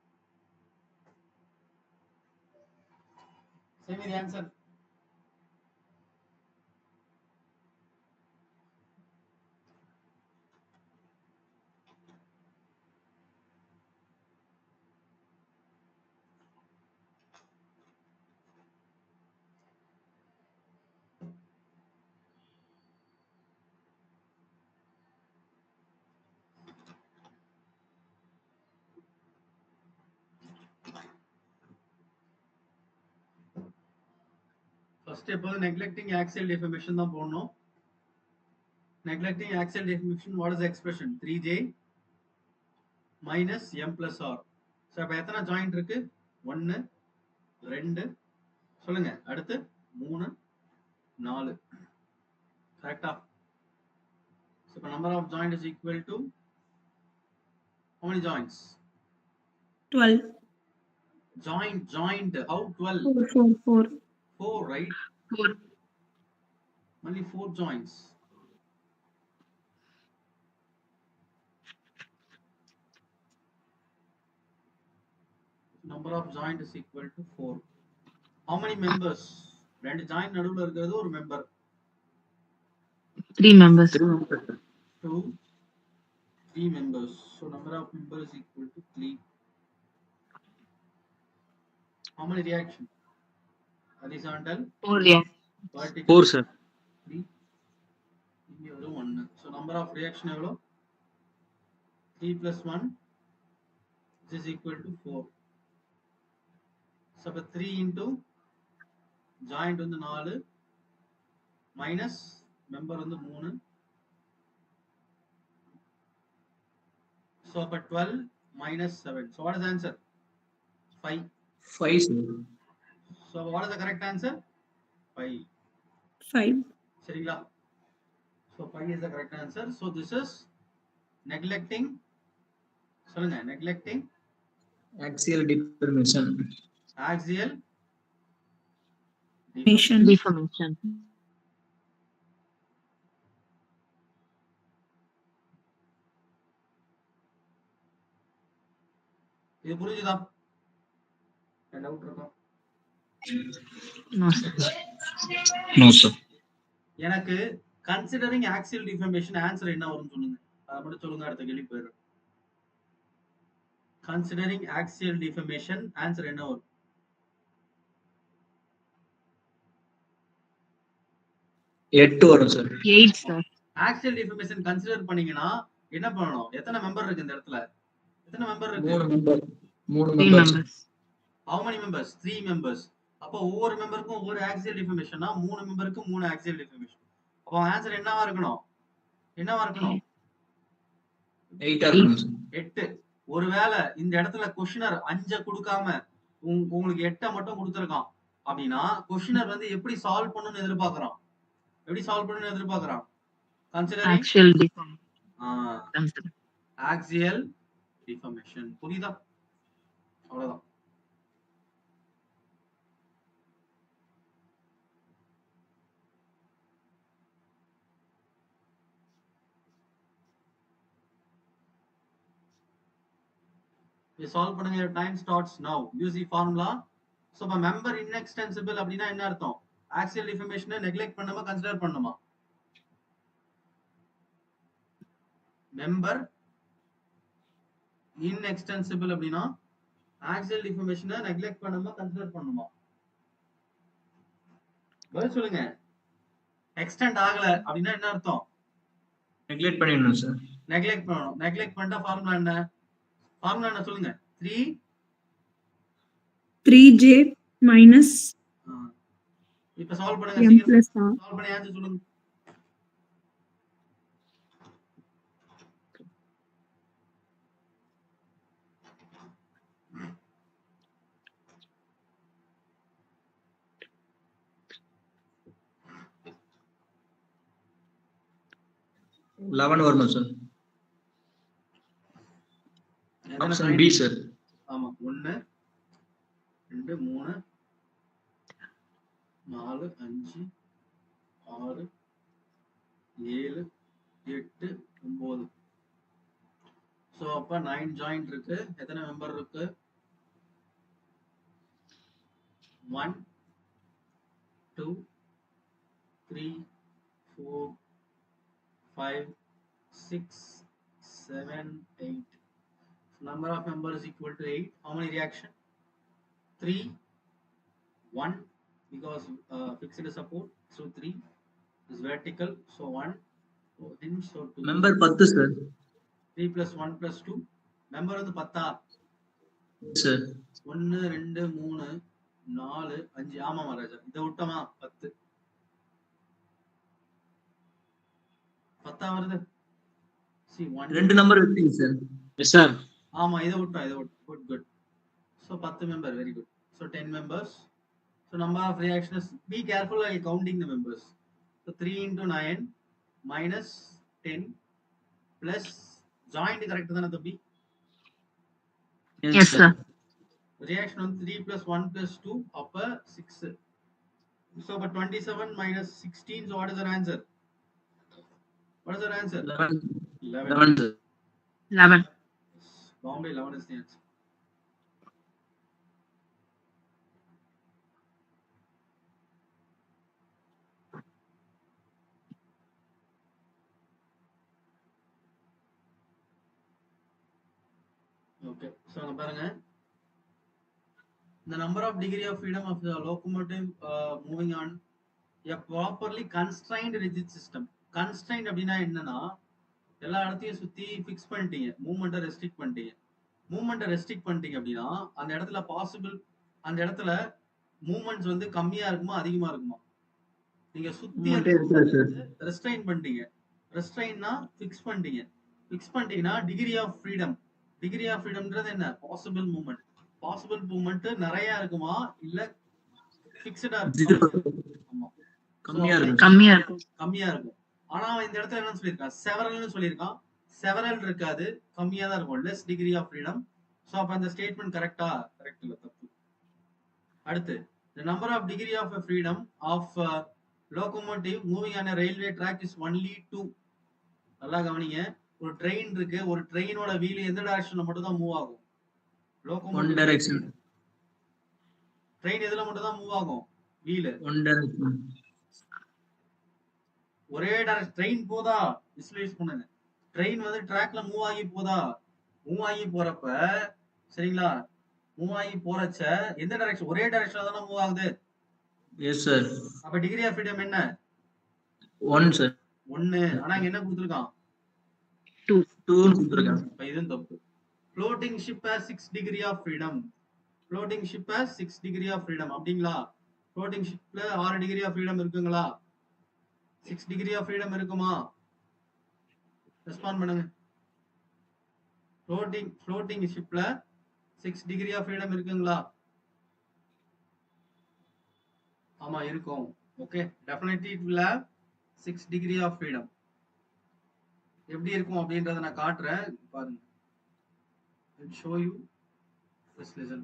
Say me the answer. First எப்போதும் நெக்லெக்டிங் ஆக்சியல் டிஃபர்மேஷன் தான் போடணும். நெக்லெக்டிங் ஆக்சியல் டிஃபர்மேஷன் what is expression 3j minus m plus r. ஸோ அப்போ எத்தனை ஜாயிண்ட் இருக்கு 1 2 சொல்லுங்க, அடுத்து 3 4 கரெக்டா? ஸோ இப்போ number of joint is equal to how many joints? 12. Joined how 12? 4 right? 4. Only 4 joints. Number of joint is equal to 4. How many members? ரெண்டு joint நடுவுல இருக்கிறது ஒரு member. 3 members. 2 3 members. So number of members is equal to 3. How many reaction? Horizontal 4 yeah. vertical 4 sir. 3. இங்க ஒரு 1. So number of reaction எவ்வளோ? 3 plus 1 is equal to 4. So 3 into joint வந்து 4 minus member வந்து 3. So 12 minus 7. So what is the answer? 5. 5 sir. So what is the correct answer? 5. 5. சரிங்களா? So 5 is the correct answer. So this is neglecting. சொல்லுங்க, neglecting Axial deformation. axial Deformation. இது புரிஞ்சுதா? Doubt இருக்கா? No sir. No sir. எனக்கு considering axial deformation answer என்ன வரும்னு சொல்லுங்க. அதை மட்டும் சொல்லுங்க, அடுத்த கேள்வி போயிடும். கன்சிடரிங் ஆக்சியல் டிஃபர்மேஷன் ஆன்சர் என்ன வரும்? 8 வரும் sir. 8 sir. Axial deformation consider பண்ணீங்கன்னா என்ன பண்ணணும்? எத்தனை மெம்பர் இருக்கு இந்த இடத்துல? எத்தனை மெம்பர் இருக்கு? 3 3 members. members. How many members? 3 members. அப்போ ஒவ்வொரு மெம்பருக்கும் ஒவ்வொரு ஆக்சியல் டிஃபர்மேஷன்னா 3 மெம்பருக்கு 3 ஆக்சியல் டிஃபர்மேஷன். அப்போ ஆன்சர் என்னவா இருக்கணும்? 8 இருக்கும் சார். 8. ஒருவேளை இந்த இடத்துல கொஸ்டினர் 5 கொடுக்காம உங்களுக்கு 8 மட்டும் கொடுத்துருக்கான் அப்படின்னா கொஸ்டினர் வந்து எப்படி சால்வ் பண்ணணும்னு எதிர்பார்க்கறான்? Considering Axial deformation. Axial deformation. புரியுதா? அவ்வளவுதான். சால்வ் பண்ணுங்க. Time starts now. Use the formula. So அப்ப மெம்பர் இன்எக்ஸ்டென்சிபிள் அப்படினா என்ன அர்த்தம்? ஆக்சியல் டிஃபர்மேஷனை நெக்லெக்ட் பண்ணாம கன்சிடர் பண்ணுமா? மெம்பர் இன்எக்ஸ்டென்சிபிள் அப்படினா ஆக்சியல் டிஃபர்மேஷனை நெக்லெக்ட் பண்ணாம கன்சிடர் பண்ணுமா? பதில் சொல்லுங்க. எக்ஸ்டெண்ட் ஆகல அப்படினா என்ன அர்த்தம்? நெக்லெக்ட் பண்ணிடணும் சார். நெக்லெக்ட் பண்ணணும். நெக்லெக்ட் பண்ணிட்டா ஃபார்முலா என்ன? ஃபார்முலா என்ன சொல்லுங்க? 3j minus இப்ப சால்வ் பண்ணுங்க. m சீக்கிரம் plus r. சால்வ் பண்ணி ஆன்சர் சொல்லுங்க. லெவன் வரணும் சார். Option B sir. ஆமா, 1 2 3 4 5 6 7 8 9. சோ அப்ப 9 ஜாயிண்ட் இருக்கு. எத்தனை மெம்பர் இருக்கு? 1 2 3 4 5 6 7 8. Number of members is equal to 8. How many reaction? 3 1 because fixed support, so 3 is vertical, so 1 so hinge, so 2. Member 10 sir. 3 plus 1 plus 2. Member வந்து 10 sir. 1 2 3 4 5 ஆமா மகாராஜா. இதை விட்டோமா 10 10 வருது. C 1 2 number விட்டீங்க சார். Yes sir. ஆமா இதை விட்டோம். Good. So 10 member, very good. So 10 members. So number of reactions, be careful while counting the members. So 3 into 9 minus 10 plus joint correct தானே தம்பி? Yes, sir. Reaction on 3 plus 1 plus 2 அப்ப 6. So but 27 minus 16, so what is our answer? 11. 11. 11. Bombay 11 is the answer. Okay, so பாருங்க, the number of degree of freedom of the locomotive moving on a properly constrained rigid system. Constrained அப்படின்னா என்னன்னா, எல்லா இடத்தையும் சுத்தி fix பண்ணிட்டீங்க, மூவ்மெண்ட்டை restrict பண்ணிட்டீங்க அப்படின்னா அந்த இடத்துல அந்த இடத்துல மூவ்மெண்ட்ஸ் வந்து கம்மியா இருக்குமா அதிகமா இருக்குமா? நீங்க சுத்தி ரெஸ்ட்ரைன் பண்ணிட்டீங்க. ரெஸ்ட்ரைன்னா ஃபிக்ஸ் பண்ணிட்டீங்கன்னா டிகிரி ஆஃப் ஃப்ரீடம்ன்றது என்ன? பாசிபிள் மூவ்மெண்ட் நிறைய இருக்குமா இல்ல ஃபிக்ஸ்டா இருக்குமா? ஆமா, கம்மியா இருக்கும். ஆனா இந்த இடத்துல என்ன சொல்லியிருக்கான்? செவரல் இருக்காது, கம்மியா தான் இருக்கும். Less degree of freedom. So அப்ப அந்த ஸ்டேட்மெண்ட் கரெக்ட் இல்ல தப்பு? அடுத்து, the number of degree of freedom of locomotive moving on a railway track is only 2. நல்லா கவனிங்க, ஒரு ட்ரெயின் இருக்கு, ஒரு ட்ரெயினோட வீல் எந்த டைரக்ஷன்ல மட்டும் தான் மூவ் ஆகும்? One direction. ட்ரெயின் எதுல மட்டும் தான் மூவ் ஆகும்? Wheel one direction. ஒரே டைரக்ஷன். ட்ரெயின் போதா, விசுவலைஸ் பண்ணுங்க. ட்ரெயின் வந்து ட்ராக்ல மூவ் ஆகி போறப்ப, சரிங்களா, மூவ் ஆகி போறச்ச எந்த டைரக்ஷன்? ஒரே டைரக்ஷன்ல தான மூவ் ஆகுது. Yes sir. அப்ப டிகிரி ஆஃப் ஃப்ரீடம் என்ன? 1 சார். 1. ஆனா இங்க என்ன கொடுத்திருக்கான்? 2 கொடுத்திருக்கான். அப்ப இதுவும் தப்பு. floating ship has 6 degree of freedom. அப்படிங்களா? floating shipல 6 degree of freedom இருக்குங்களா? 6 degree of freedom இருக்குமா? ரெஸ்பாண்ட் பண்ணுங்க. floating shipல 6 degree of freedom இருக்குங்களா? ஆமா இருக்கும். Okay, definitely it will have 6 degree of freedom. எப்படி இருக்கும் அப்படின்றத நான் காட்டுறேன், பாருங்க. I'll show you. Just listen.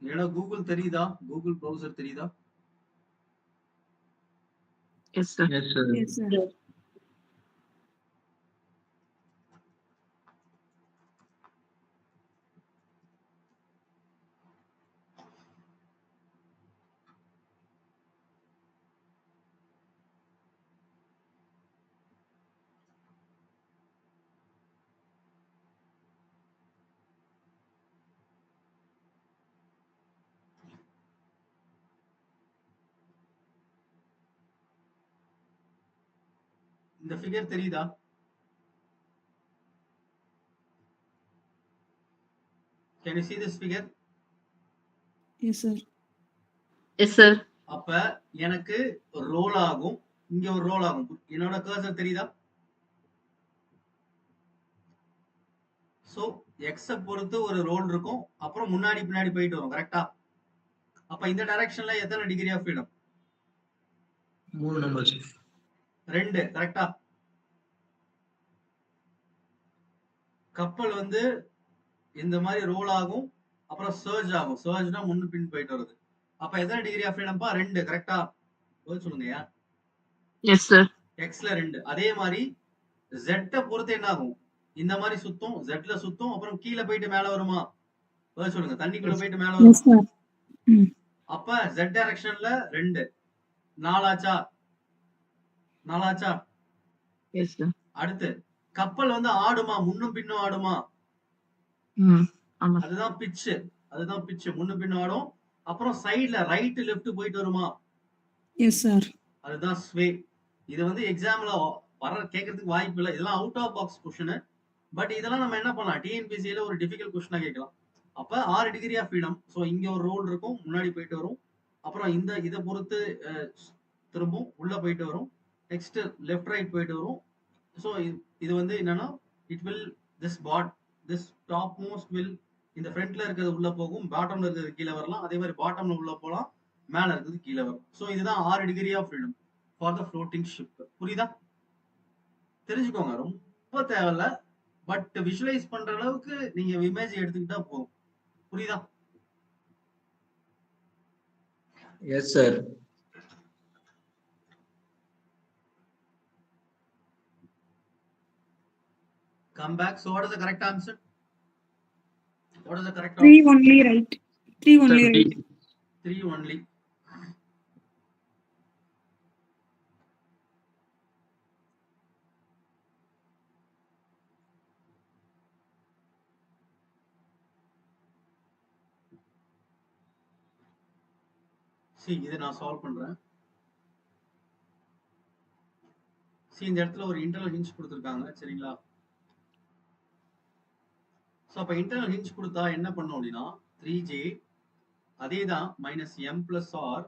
ஏடா கூகுள் தெரியுதா? கூகுள் ப்ரௌசர் தெரியுதா? Yes, sir. Yes sir. Yes, sir. இந்த ஃபிகர் தெரியுதா? Can you see this figure? Yes, sir. Yes, sir. அப்ப எனக்கு ரோல் ஆகும், இங்க ஒரு ரோல் ஆகும். என்னோட கர்சர் தெரியுதா? சோ எக்ஸ பொறுத்து ஒரு ரோல் இருக்கும், அப்புறம் முன்னாடி பின்னாடி போயிட்டு வரும். கரெக்டா? அப்ப இந்த டைரக்ஷன்ல எத்தனை டிகிரி ஆஃப் ஃப்ரீடம்? 3 நம்பர்ஸ். 2. கரெக்டா? கப்பல் வந்து இந்த மாதிரி ரோல் ஆகும், அப்புறம் சர்ஜ் ஆகும். சர்ஜ்னா முன்னு பின் போயிட்டு வருது. அப்ப எத்தனை டிகிரி ஆஃப் ஃப்ரீடம்பா? 2. கரெக்டா? சொல்லுங்கயா. Yes, sir. எக்ஸ்ல 2. அதே மாதிரி ஜெட்ட பொறுத்து என்ன ஆகும்? இந்த மாதிரி சுத்தும், ஜெட்ல சுத்தும், அப்புறம் கீழே போயிட்டு மேல வருமா? சொல்லுங்க. தண்ணிக்குள்ள போயிட்டு மேல Yes, வருமா? sir. அப்ப ஜெட் டைரக்ஷன்ல 2. 4 ஆச்சா? Yes, sir. அடுத்து, கப்பல் வந்து ஆடுமா? முன்னும் பின்னும் ஆடுமா? ஆமா அதுதான் பிட்ச். அதுதான் பிட்ச். முன்ன பின்னாடும். அப்புறம் சைடுல ரைட் லெஃப்ட் போயிட்டு வருமா? Yes sir. அதுதான் ஸ்வே. இது வந்து எக்ஸாம்ல வர கேட்கறதுக்கு வாய்ப்பு இல்லை. இதெல்லாம் out of box question. But இதெல்லாம் நம்ம என்ன பண்ணலாம், டிஎன்பிசியில ஒரு டிஃபிகல்ட் கொஸ்டினா கேட்கலாம். அப்ப 6 டிகிரி ஆஃப் ஃப்ரீடம். ஸோ இங்க ஒரு ரோல் இருக்கும், முன்னாடி போயிட்டு வரும். அப்புறம் இதை பொறுத்து திரும்பவும் உள்ள போயிட்டு வரும். நெக்ஸ்ட் லெஃப்ட் ரைட் போயிட்டு வரும். ஸோ இது வந்து என்னன்னா it will this top most will இந்த ஃப்ரண்ட்ல இருக்கிறது உள்ள போகும், பாட்டம்ல இருக்கிறது கீழே வரலாம். அதே மாதிரி பாட்டம்ல உள்ள போகலாம், மேல இருக்கிறது கீழே வரும். ஸோ இதுதான் 6 degree of freedom for the floating ship. புரியுதா? தெரிஞ்சுக்கோங்க, ரொம்ப தேவையில்ல. பட் விஷுவலைஸ் பண்ற அளவுக்கு நீங்க இமேஜ் எடுத்துக்கிட்டா போதும். புரியுதா? Yes sir. Come back. So what is the correct answer? What is the correct 3 answer? only right. 3 only Sir, right. 3 only. See, இதை நான் சால்வ் பண்றேன். See, இந்த இடத்துல ஒரு இன்டர்னல் ஹிஞ்ச் கொடுத்துருக்காங்க. சரிங்களா? ஸோ அப்போ இன்டர்னல் ஹிஞ்ச் கொடுத்தா என்ன பண்ணும் அப்படின்னா 3J அதே தான் minus M plus R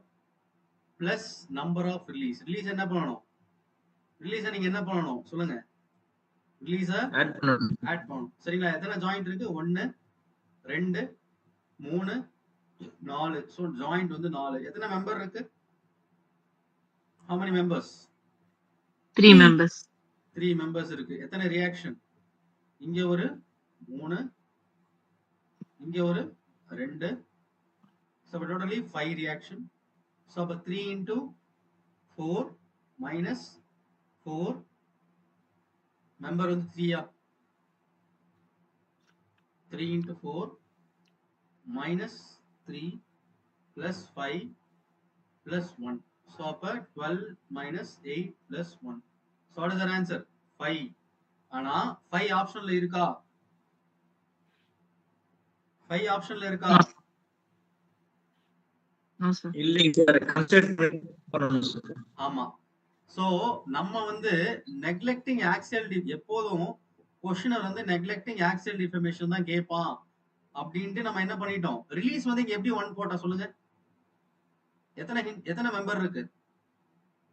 plus number of release. Release என்ன பண்ணணும்? ரிலீஸை நீங்க என்ன பண்ணணும் சொல்லுங்க? ரிலீஸை ஆட் பண்ணணும். ஆட் பண்ணணும். சரிங்களா? எத்தனை ஜாயிண்ட் இருக்கு? 1 2 3 4. ஸோ ஜாயிண்ட் வந்து 4. எத்தனை மெம்பர் இருக்கு? How many members? 3 members. 3 members இருக்கு. எத்தனை ரியாக்ஷன்? இங்க ஒரு 3, இங்க ஒரு 2. So totally 5 reaction. So 3 into 4 minus 4 member வந்து 3 3 into 4 minus 3 plus 5 plus 1. So 12 minus 8 plus 1. So what is our answer? 5. ஆனா 5 ஆப்ஷன்ல இருக்கா? 5 ஆப்ஷன்ல இருக்கா? No sir. இல்லைங்க சார், கன்சிடர் பண்ணணும் சார். ஆமா. சோ நம்ம வந்து நெக்லெக்டிங் ஆக்சியல் எப்போதும் கொஸ்டினர் வந்து நெக்லெக்டிங் ஆக்சியல் டிஃபர்மேஷன் தான் கேட்பான் அப்படின்ட்டு நம்ம என்ன பண்ணிட்டோம், ரிலீஸ் வந்து இங்க எப்படி 1 போட்டா சொல்லுங்க? எத்தனை மெம்பர் இருக்கு?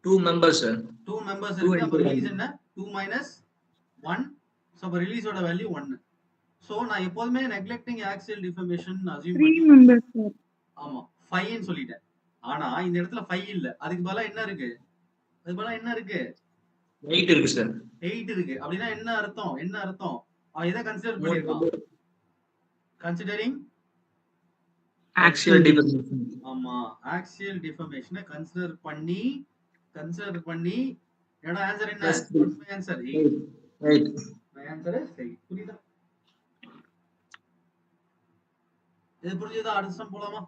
2 members சார். 2 members Two இருக்கு. அப்ப into ரிலீஸ் one. என்ன? 2 minus 1. சோ அப்ப ரிலீஸோட வேல்யூ 1. சோ நான் எப்போதுமே neglecting axial deformation assume 3 members sir. ஆமா 5 ன்னு சொல்லிட்டேன். ஆனா இந்த இடத்துல 5 இல்ல. அதுக்கு பதிலா என்ன இருக்கு? அதுக்கு பதிலா என்ன இருக்கு? 8 இருக்கு சார். 8 இருக்கு. அப்படின்னா என்ன அர்த்தம்? அவன் எதை கன்சிடர் பண்ணிருக்கான்? Considering actual deformation. ஆமா, ஆக்சியல் டிஃபர்மேஷனை கன்சிடர் பண்ணி என்னோட ஆன்சர் என்ன? Plus three. My answer 8. 8. My answer is 8. புரியுதா? இது புரிஞ்சதா? அடுத்த சம் போலாமா?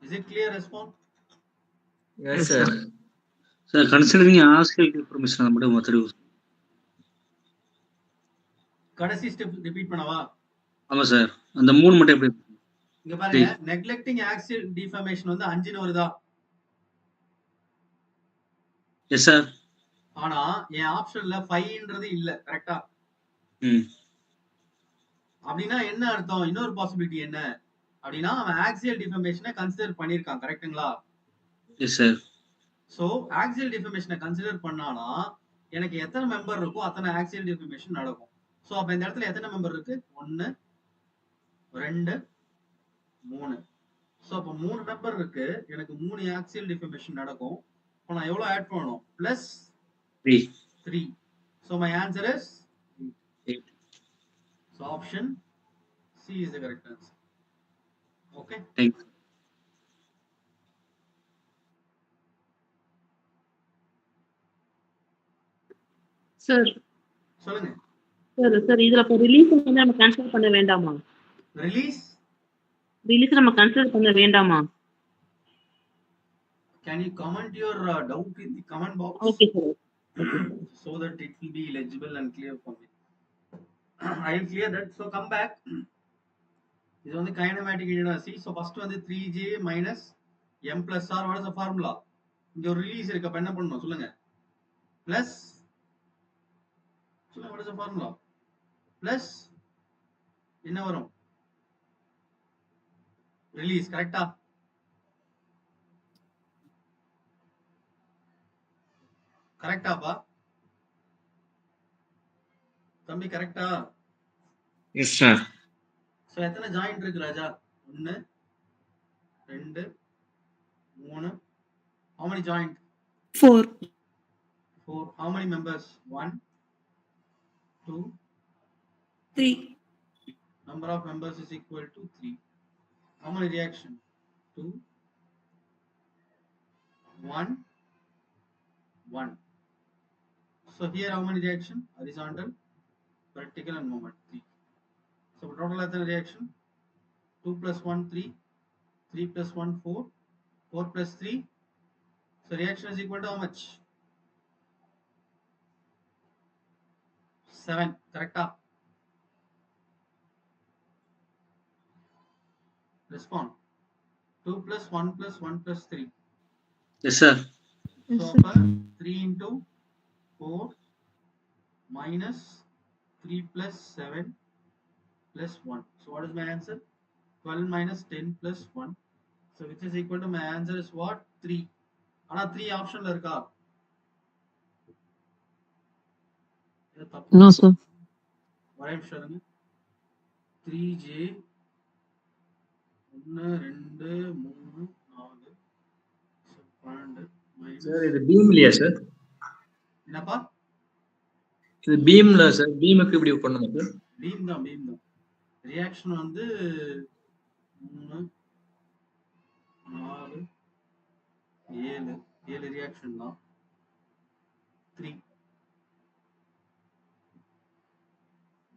Is it clear response? Yes sir. Sir, considering axial deformation, அது மட்டும் தெரியும். கடைசி ஸ்டெப் ரிப்பீட் பண்ணவா? ஆமா சார், அந்த 3 மட்டும் எப்படி? இங்க பாருங்க, நெக்லெக்டிங் ஆக்சியல் டிஃபர்மேஷன் வந்து 5ன்னு வருதா? Yes sir. ஆனா என் ஆப்ஷன்ல 5ன்றது இல்ல. கரெக்ட்டா? அப்படின்னா என்ன அர்த்தம்? இன்னொரு பாசிபிலிட்டி என்ன அப்படின்னா அவன் ஆக்சியல் டிஃபர்மேஷனை கன்சிடர் பண்ணிருக்கான். கரெக்ட்டுங்களா? Yes sir. சோ ஆக்சியல் டிஃபர்மேஷனை கன்சிடர் பண்ணானா எனக்கு எத்தனை மெம்பர் இருக்கோ அத்தனை ஆக்சியல் டிஃபர்மேஷன் நடக்கும். சோ அப்ப இந்த இடத்துல எத்தனை மெம்பர் இருக்கு? 1 2 3. சோ அப்ப 3 மெம்பர் இருக்கு. எனக்கு 3 ஆக்சியல் டிஃபர்மேஷன் நடக்கும். அப்ப நான் எவ்வளவு ஆட் பண்ணணும்? Plus 3. So my answer is 8. So option C is the correct answer. Okay. Thank you. Sir சொல்லுங்க. சார் இதுல இப்ப ரிலீஸ் வந்து நம்ம கன்சிடர் பண்ண வேண்டாமா? ரிலீஸ் நம்ம கன்சிடர் பண்ண வேண்டாமா? Can you comment your doubt in the comment box? Okay sir. so that it will be legible and clear for me. I will clear that. So come back. This is the kinematic inertia. So first one is 3j minus m plus r. What is the formula? Your release is என்ன பண்ணனும் சொல்லுங்க. Plus சொல்லுங்க, what is the formula? Plus என்ன வரும்? Release, correctா? கரெக்டாப்பா? தம்பி கரெக்டா? S sir. So எத்தனை joint இருக்கு ராஜா? 1 2 3. How many joint? 4. 4. How many members? 1 2 3. number of members is equal to 3. How many reaction? 2 1 1. So here how many reaction? Horizontal, vertical and moment 3. So total as reaction 2 plus 1 3, 3 plus 1 4, 4 plus 3. So reaction is equal to how much? 7. Correcta? Respond. 2 plus 1 plus 1 plus 3. Yes, sir. So 3 into 4 minus 3 plus 7 plus 1. So what is my answer? 12 minus 10 plus 1. So which is equal to my answer is what? 3. Ana 3 option la irka? No, sir. What I'm showing you? 3j 1 2 3 4. So 12 minus. Sir இது beam இல்லையா sir? என்னப்பா? இது பீம்ல sir, பீமுக்கு இப்படி பண்ணணும் sir. Beam தான். Reaction வந்து 3 4 7 reaction தான். 3.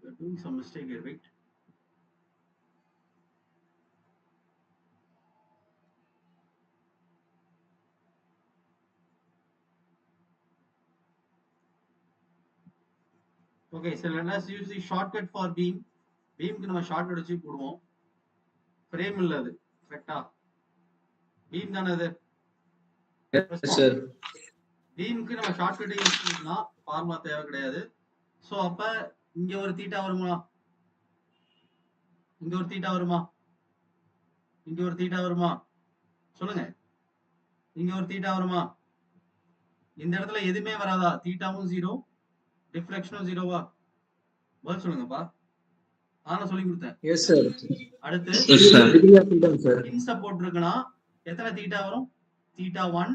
We are doing some mistake here, right? Okay, so let us use the shortcut for beam. Beam க்கு நம்ம shortcut வச்சு போடுவோம். frame இல்ல அது. கரெக்ட்டா? beam தானே அது? Yes, sir. beam க்கு நம்ம shortcut யூஸ் பண்ணிக்கலாம். ஃபார்முலா தேவை கிடையாது. சோ அப்ப இங்க ஒரு தீட்டா வருமா? இங்க ஒரு தீட்டா வருமா? இங்க ஒரு தீட்டா வருமா? சொல்லுங்க. இங்க ஒரு தீட்டா வருமா? இந்த இடத்துல எதுமே வராதா? தீட்டாவும் 0, டிஃப்ளெக்ஷனும் 0வா? பதில் சொல்லுங்கப்பா. நான் சொல்லி கொடுத்தேன். Yes, sir. அடுத்து yes sir. degree of freedom, sir. இன்ஸ்ட போட்டுருக்குன்னா எத்தனை தீட்டா வரும்? தீட்டா 1,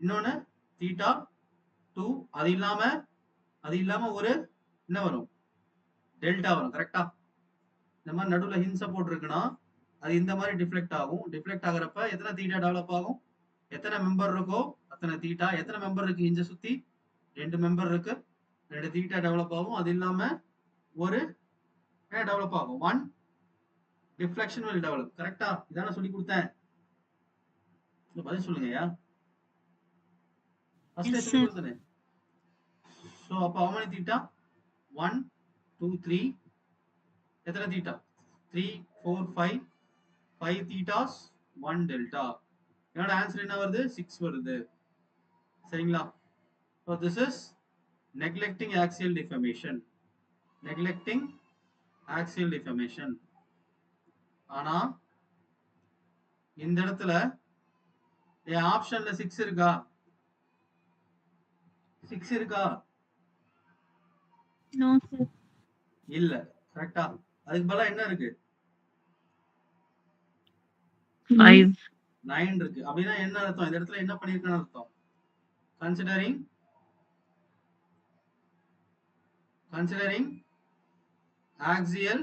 இன்னொன்னு தீட்டா 2, அது இல்லாம ஒரு என்ன வரும்? டெல்டா வரும். கரெக்டா? இந்த மாதிரி நடுவுல ஹின்ஸ போட்டுருக்குன்னா அது இந்த மாதிரி டிஃப்ளெக்ட் ஆகும். டிஃப்ளெக்ட் ஆகுறப்ப எத்தனை தீட்டா டெவலப் ஆகும்? எத்தனை மெம்பர் இருக்கோ அத்தனை தீட்டா. எத்தனை மெம்பர் இருக்கு ஹின்ஸ சுத்தி? 2 மெம்பர் இருக்கு. 2 தீட்டா டெவலப் ஆகும். அது இல்லாம ஒரு என்ன டெவலப் ஆகும்? 1 டிஃப்ளெக்ஷன் will develop. கரெக்டா? இதான சொல்லி கொடுத்தேன். பதில் சொல்லுங்கயா. ஃபர்ஸ்ட் Yes, சொல்லி sir. கொடுத்தேனே. சோ அப்ப how many தீட்டா? 1 2 3. எத்தனை தீட்டா? 3 4 5. 5 thetas 1 delta. என்னோட ஆன்சர் என்ன வருது? 6 வருது. சரிங்களா? So this is neglecting axial deformation. Neglecting axial deformation. ஆனா இந்த இடத்துல என் ஆப்ஷன்ல 6 இருக்கா? 6 இருக்கா? No, sir. இல்ல. கரெக்டா? அதுக்கு பதிலா என்ன இருக்கு? 5. 9 இருக்கு. அப்படின்னா என்ன அர்த்தம்? இந்த இடத்துல என்ன பண்ணிருக்கான்னு அர்த்தம்? considering axial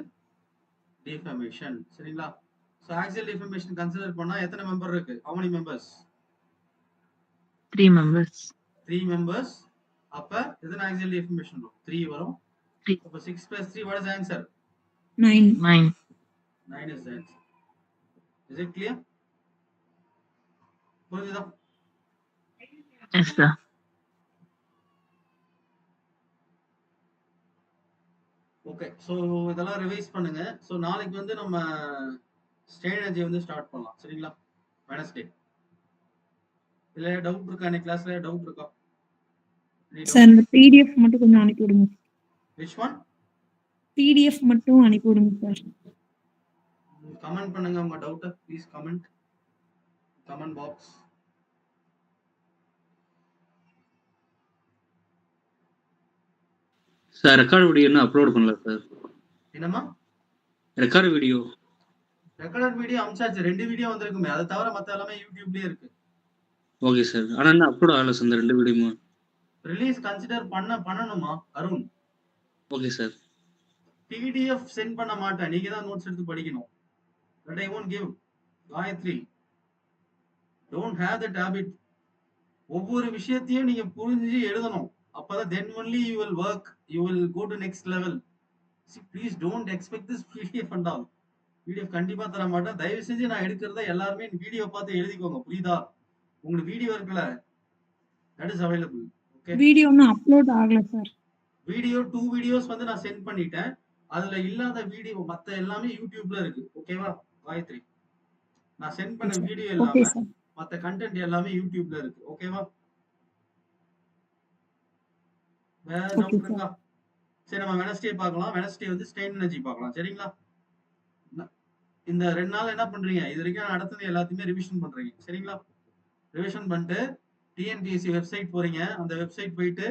deformation. சரிங்களா? So axial deformation கன்சிடர் பண்ணா எத்தனை மெம்பர் இருக்கு? how many members? 3 members. 3 members. அப்ப எத்தனை axial deformation வரும்? 3 வரும். 3. அப்ப 6 plus 3, what is the answer? 9. 9. 9 is the answer. Is it clear? புரியுதா? Yes, sir. ஓகே. ஸோ இதெல்லாம் ரிவைஸ் பண்ணுங்க. ஸோ நாளைக்கு வந்து நம்ம ஸ்ட்ரெயின் எனர்ஜி வந்து ஸ்டார்ட் பண்ணலாம். சரிங்களா? வெட்னஸ்டே. இதுல டவுட் இருக்கா? இன்னைக்கு கிளாஸ்ல டவுட் இருக்கா? சார் இந்த பிடிஎஃப் மட்டும் கொஞ்சம் அனுப்பி விடுங்க. Which one? பிடிஎஃப் மட்டும் அனுப்பி விடுங்க சார். கமெண்ட் பண்ணுங்க உங்க டவுட்டை. Please comment box. Sir record video இன்னும் அப்லோட் பண்ணல சார். என்னம்மா? ரெக்கார்ட் வீடியோ ரெக்கார்டட் வீடியோ அம்சாச்சு. 2 வீடியோ வந்திருக்குமே. அதை தவிர மத்த எல்லாமே யூடியூப்லயே இருக்கு. Okay sir. ஆனா இன்னும் அப்லோட் ஆகல சார் இந்த 2 வீடியோவும். ரிலீஸ் கன்சிடர் பண்ணணுமா Arun? Okay sir. PDF sent பண்ண மாட்டேன். நீங்க தான் நோட்ஸ் எடுத்து படிக்கணும். But I won't give. Gayatri, don't have that habit. ஒவ்வொரு விஷயத்தையும் நீங்க புரிஞ்சு எழுதணும். அப்பதான் then only you will work. You will go to next level. See, please don't expect this PDF and all. PDF கண்டிப்பா தர மாட்டேன். தயவு செஞ்சு நான் எடுக்கிறத எல்லாருமே வீடியோ பார்த்து எழுதிக்கோங்க. புரியுதா? உங்களுக்கு வீடியோ இருக்குல்ல, that is available. Okay. Video இன்னும் அப்லோட் ஆகல சார். வீடியோ 2 வீடியோஸ் வந்து நான் சென்ட் பண்ணிட்டேன். அதுல இல்லாத வீடியோ மத்த எல்லாமே யூடியூப்ல இருக்கு. ஓகேவா காயத்ரி? நான் சென்ட் பண்ண வீடியோ ஓகே இல்லாம சார். மத்த கண்டென்ட் எல்லாமே யூடியூப்ல இருக்கு. ஓகேவா? வேற ஓகே டவுட் சார். இருக்கா? சரி, நம்ம வெட்னஸ்டே பார்க்கலாம். வெட்னஸ்டே வந்து ஸ்ட்ரெயின் எனர்ஜி பார்க்கலாம். சரிங்களா? இந்த 2 நாள் என்ன பண்றீங்க? இது வரைக்கும் நான் நடத்துனது எல்லாத்தையுமே ரிவிஷன் பண்றீங்க. சரிங்களா? ரிவிஷன் பண்ணிட்டு டிஎன்பிஎஸ்சி வெப்சைட் போறீங்க. அந்த வெப்சைட் போயிட்டு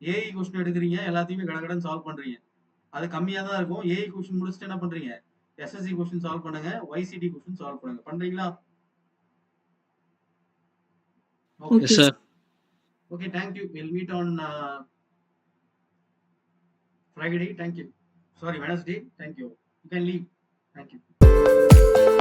ஏஐ கொஸ்டின் எடுக்கிறீங்க. எல்லாத்தையுமே கடகடன்னு சால்வ் பண்றீங்க. அது கம்மியா தான் இருக்கும். ஏஐ கொஸ்டின் முடிச்சுட்டு என்ன பண்றீங்க? எஸ்எஸ்சி கொஸ்டின் சால்வ் பண்ணுங்க. YCT கொஸ்டின் சால்வ் பண்ணுங்க. பண்றீங்களா? Okay yes sir. Okay, thank you. We'll meet on Friday. Thank you. Sorry, Wednesday. Thank you. You can leave. Thank you.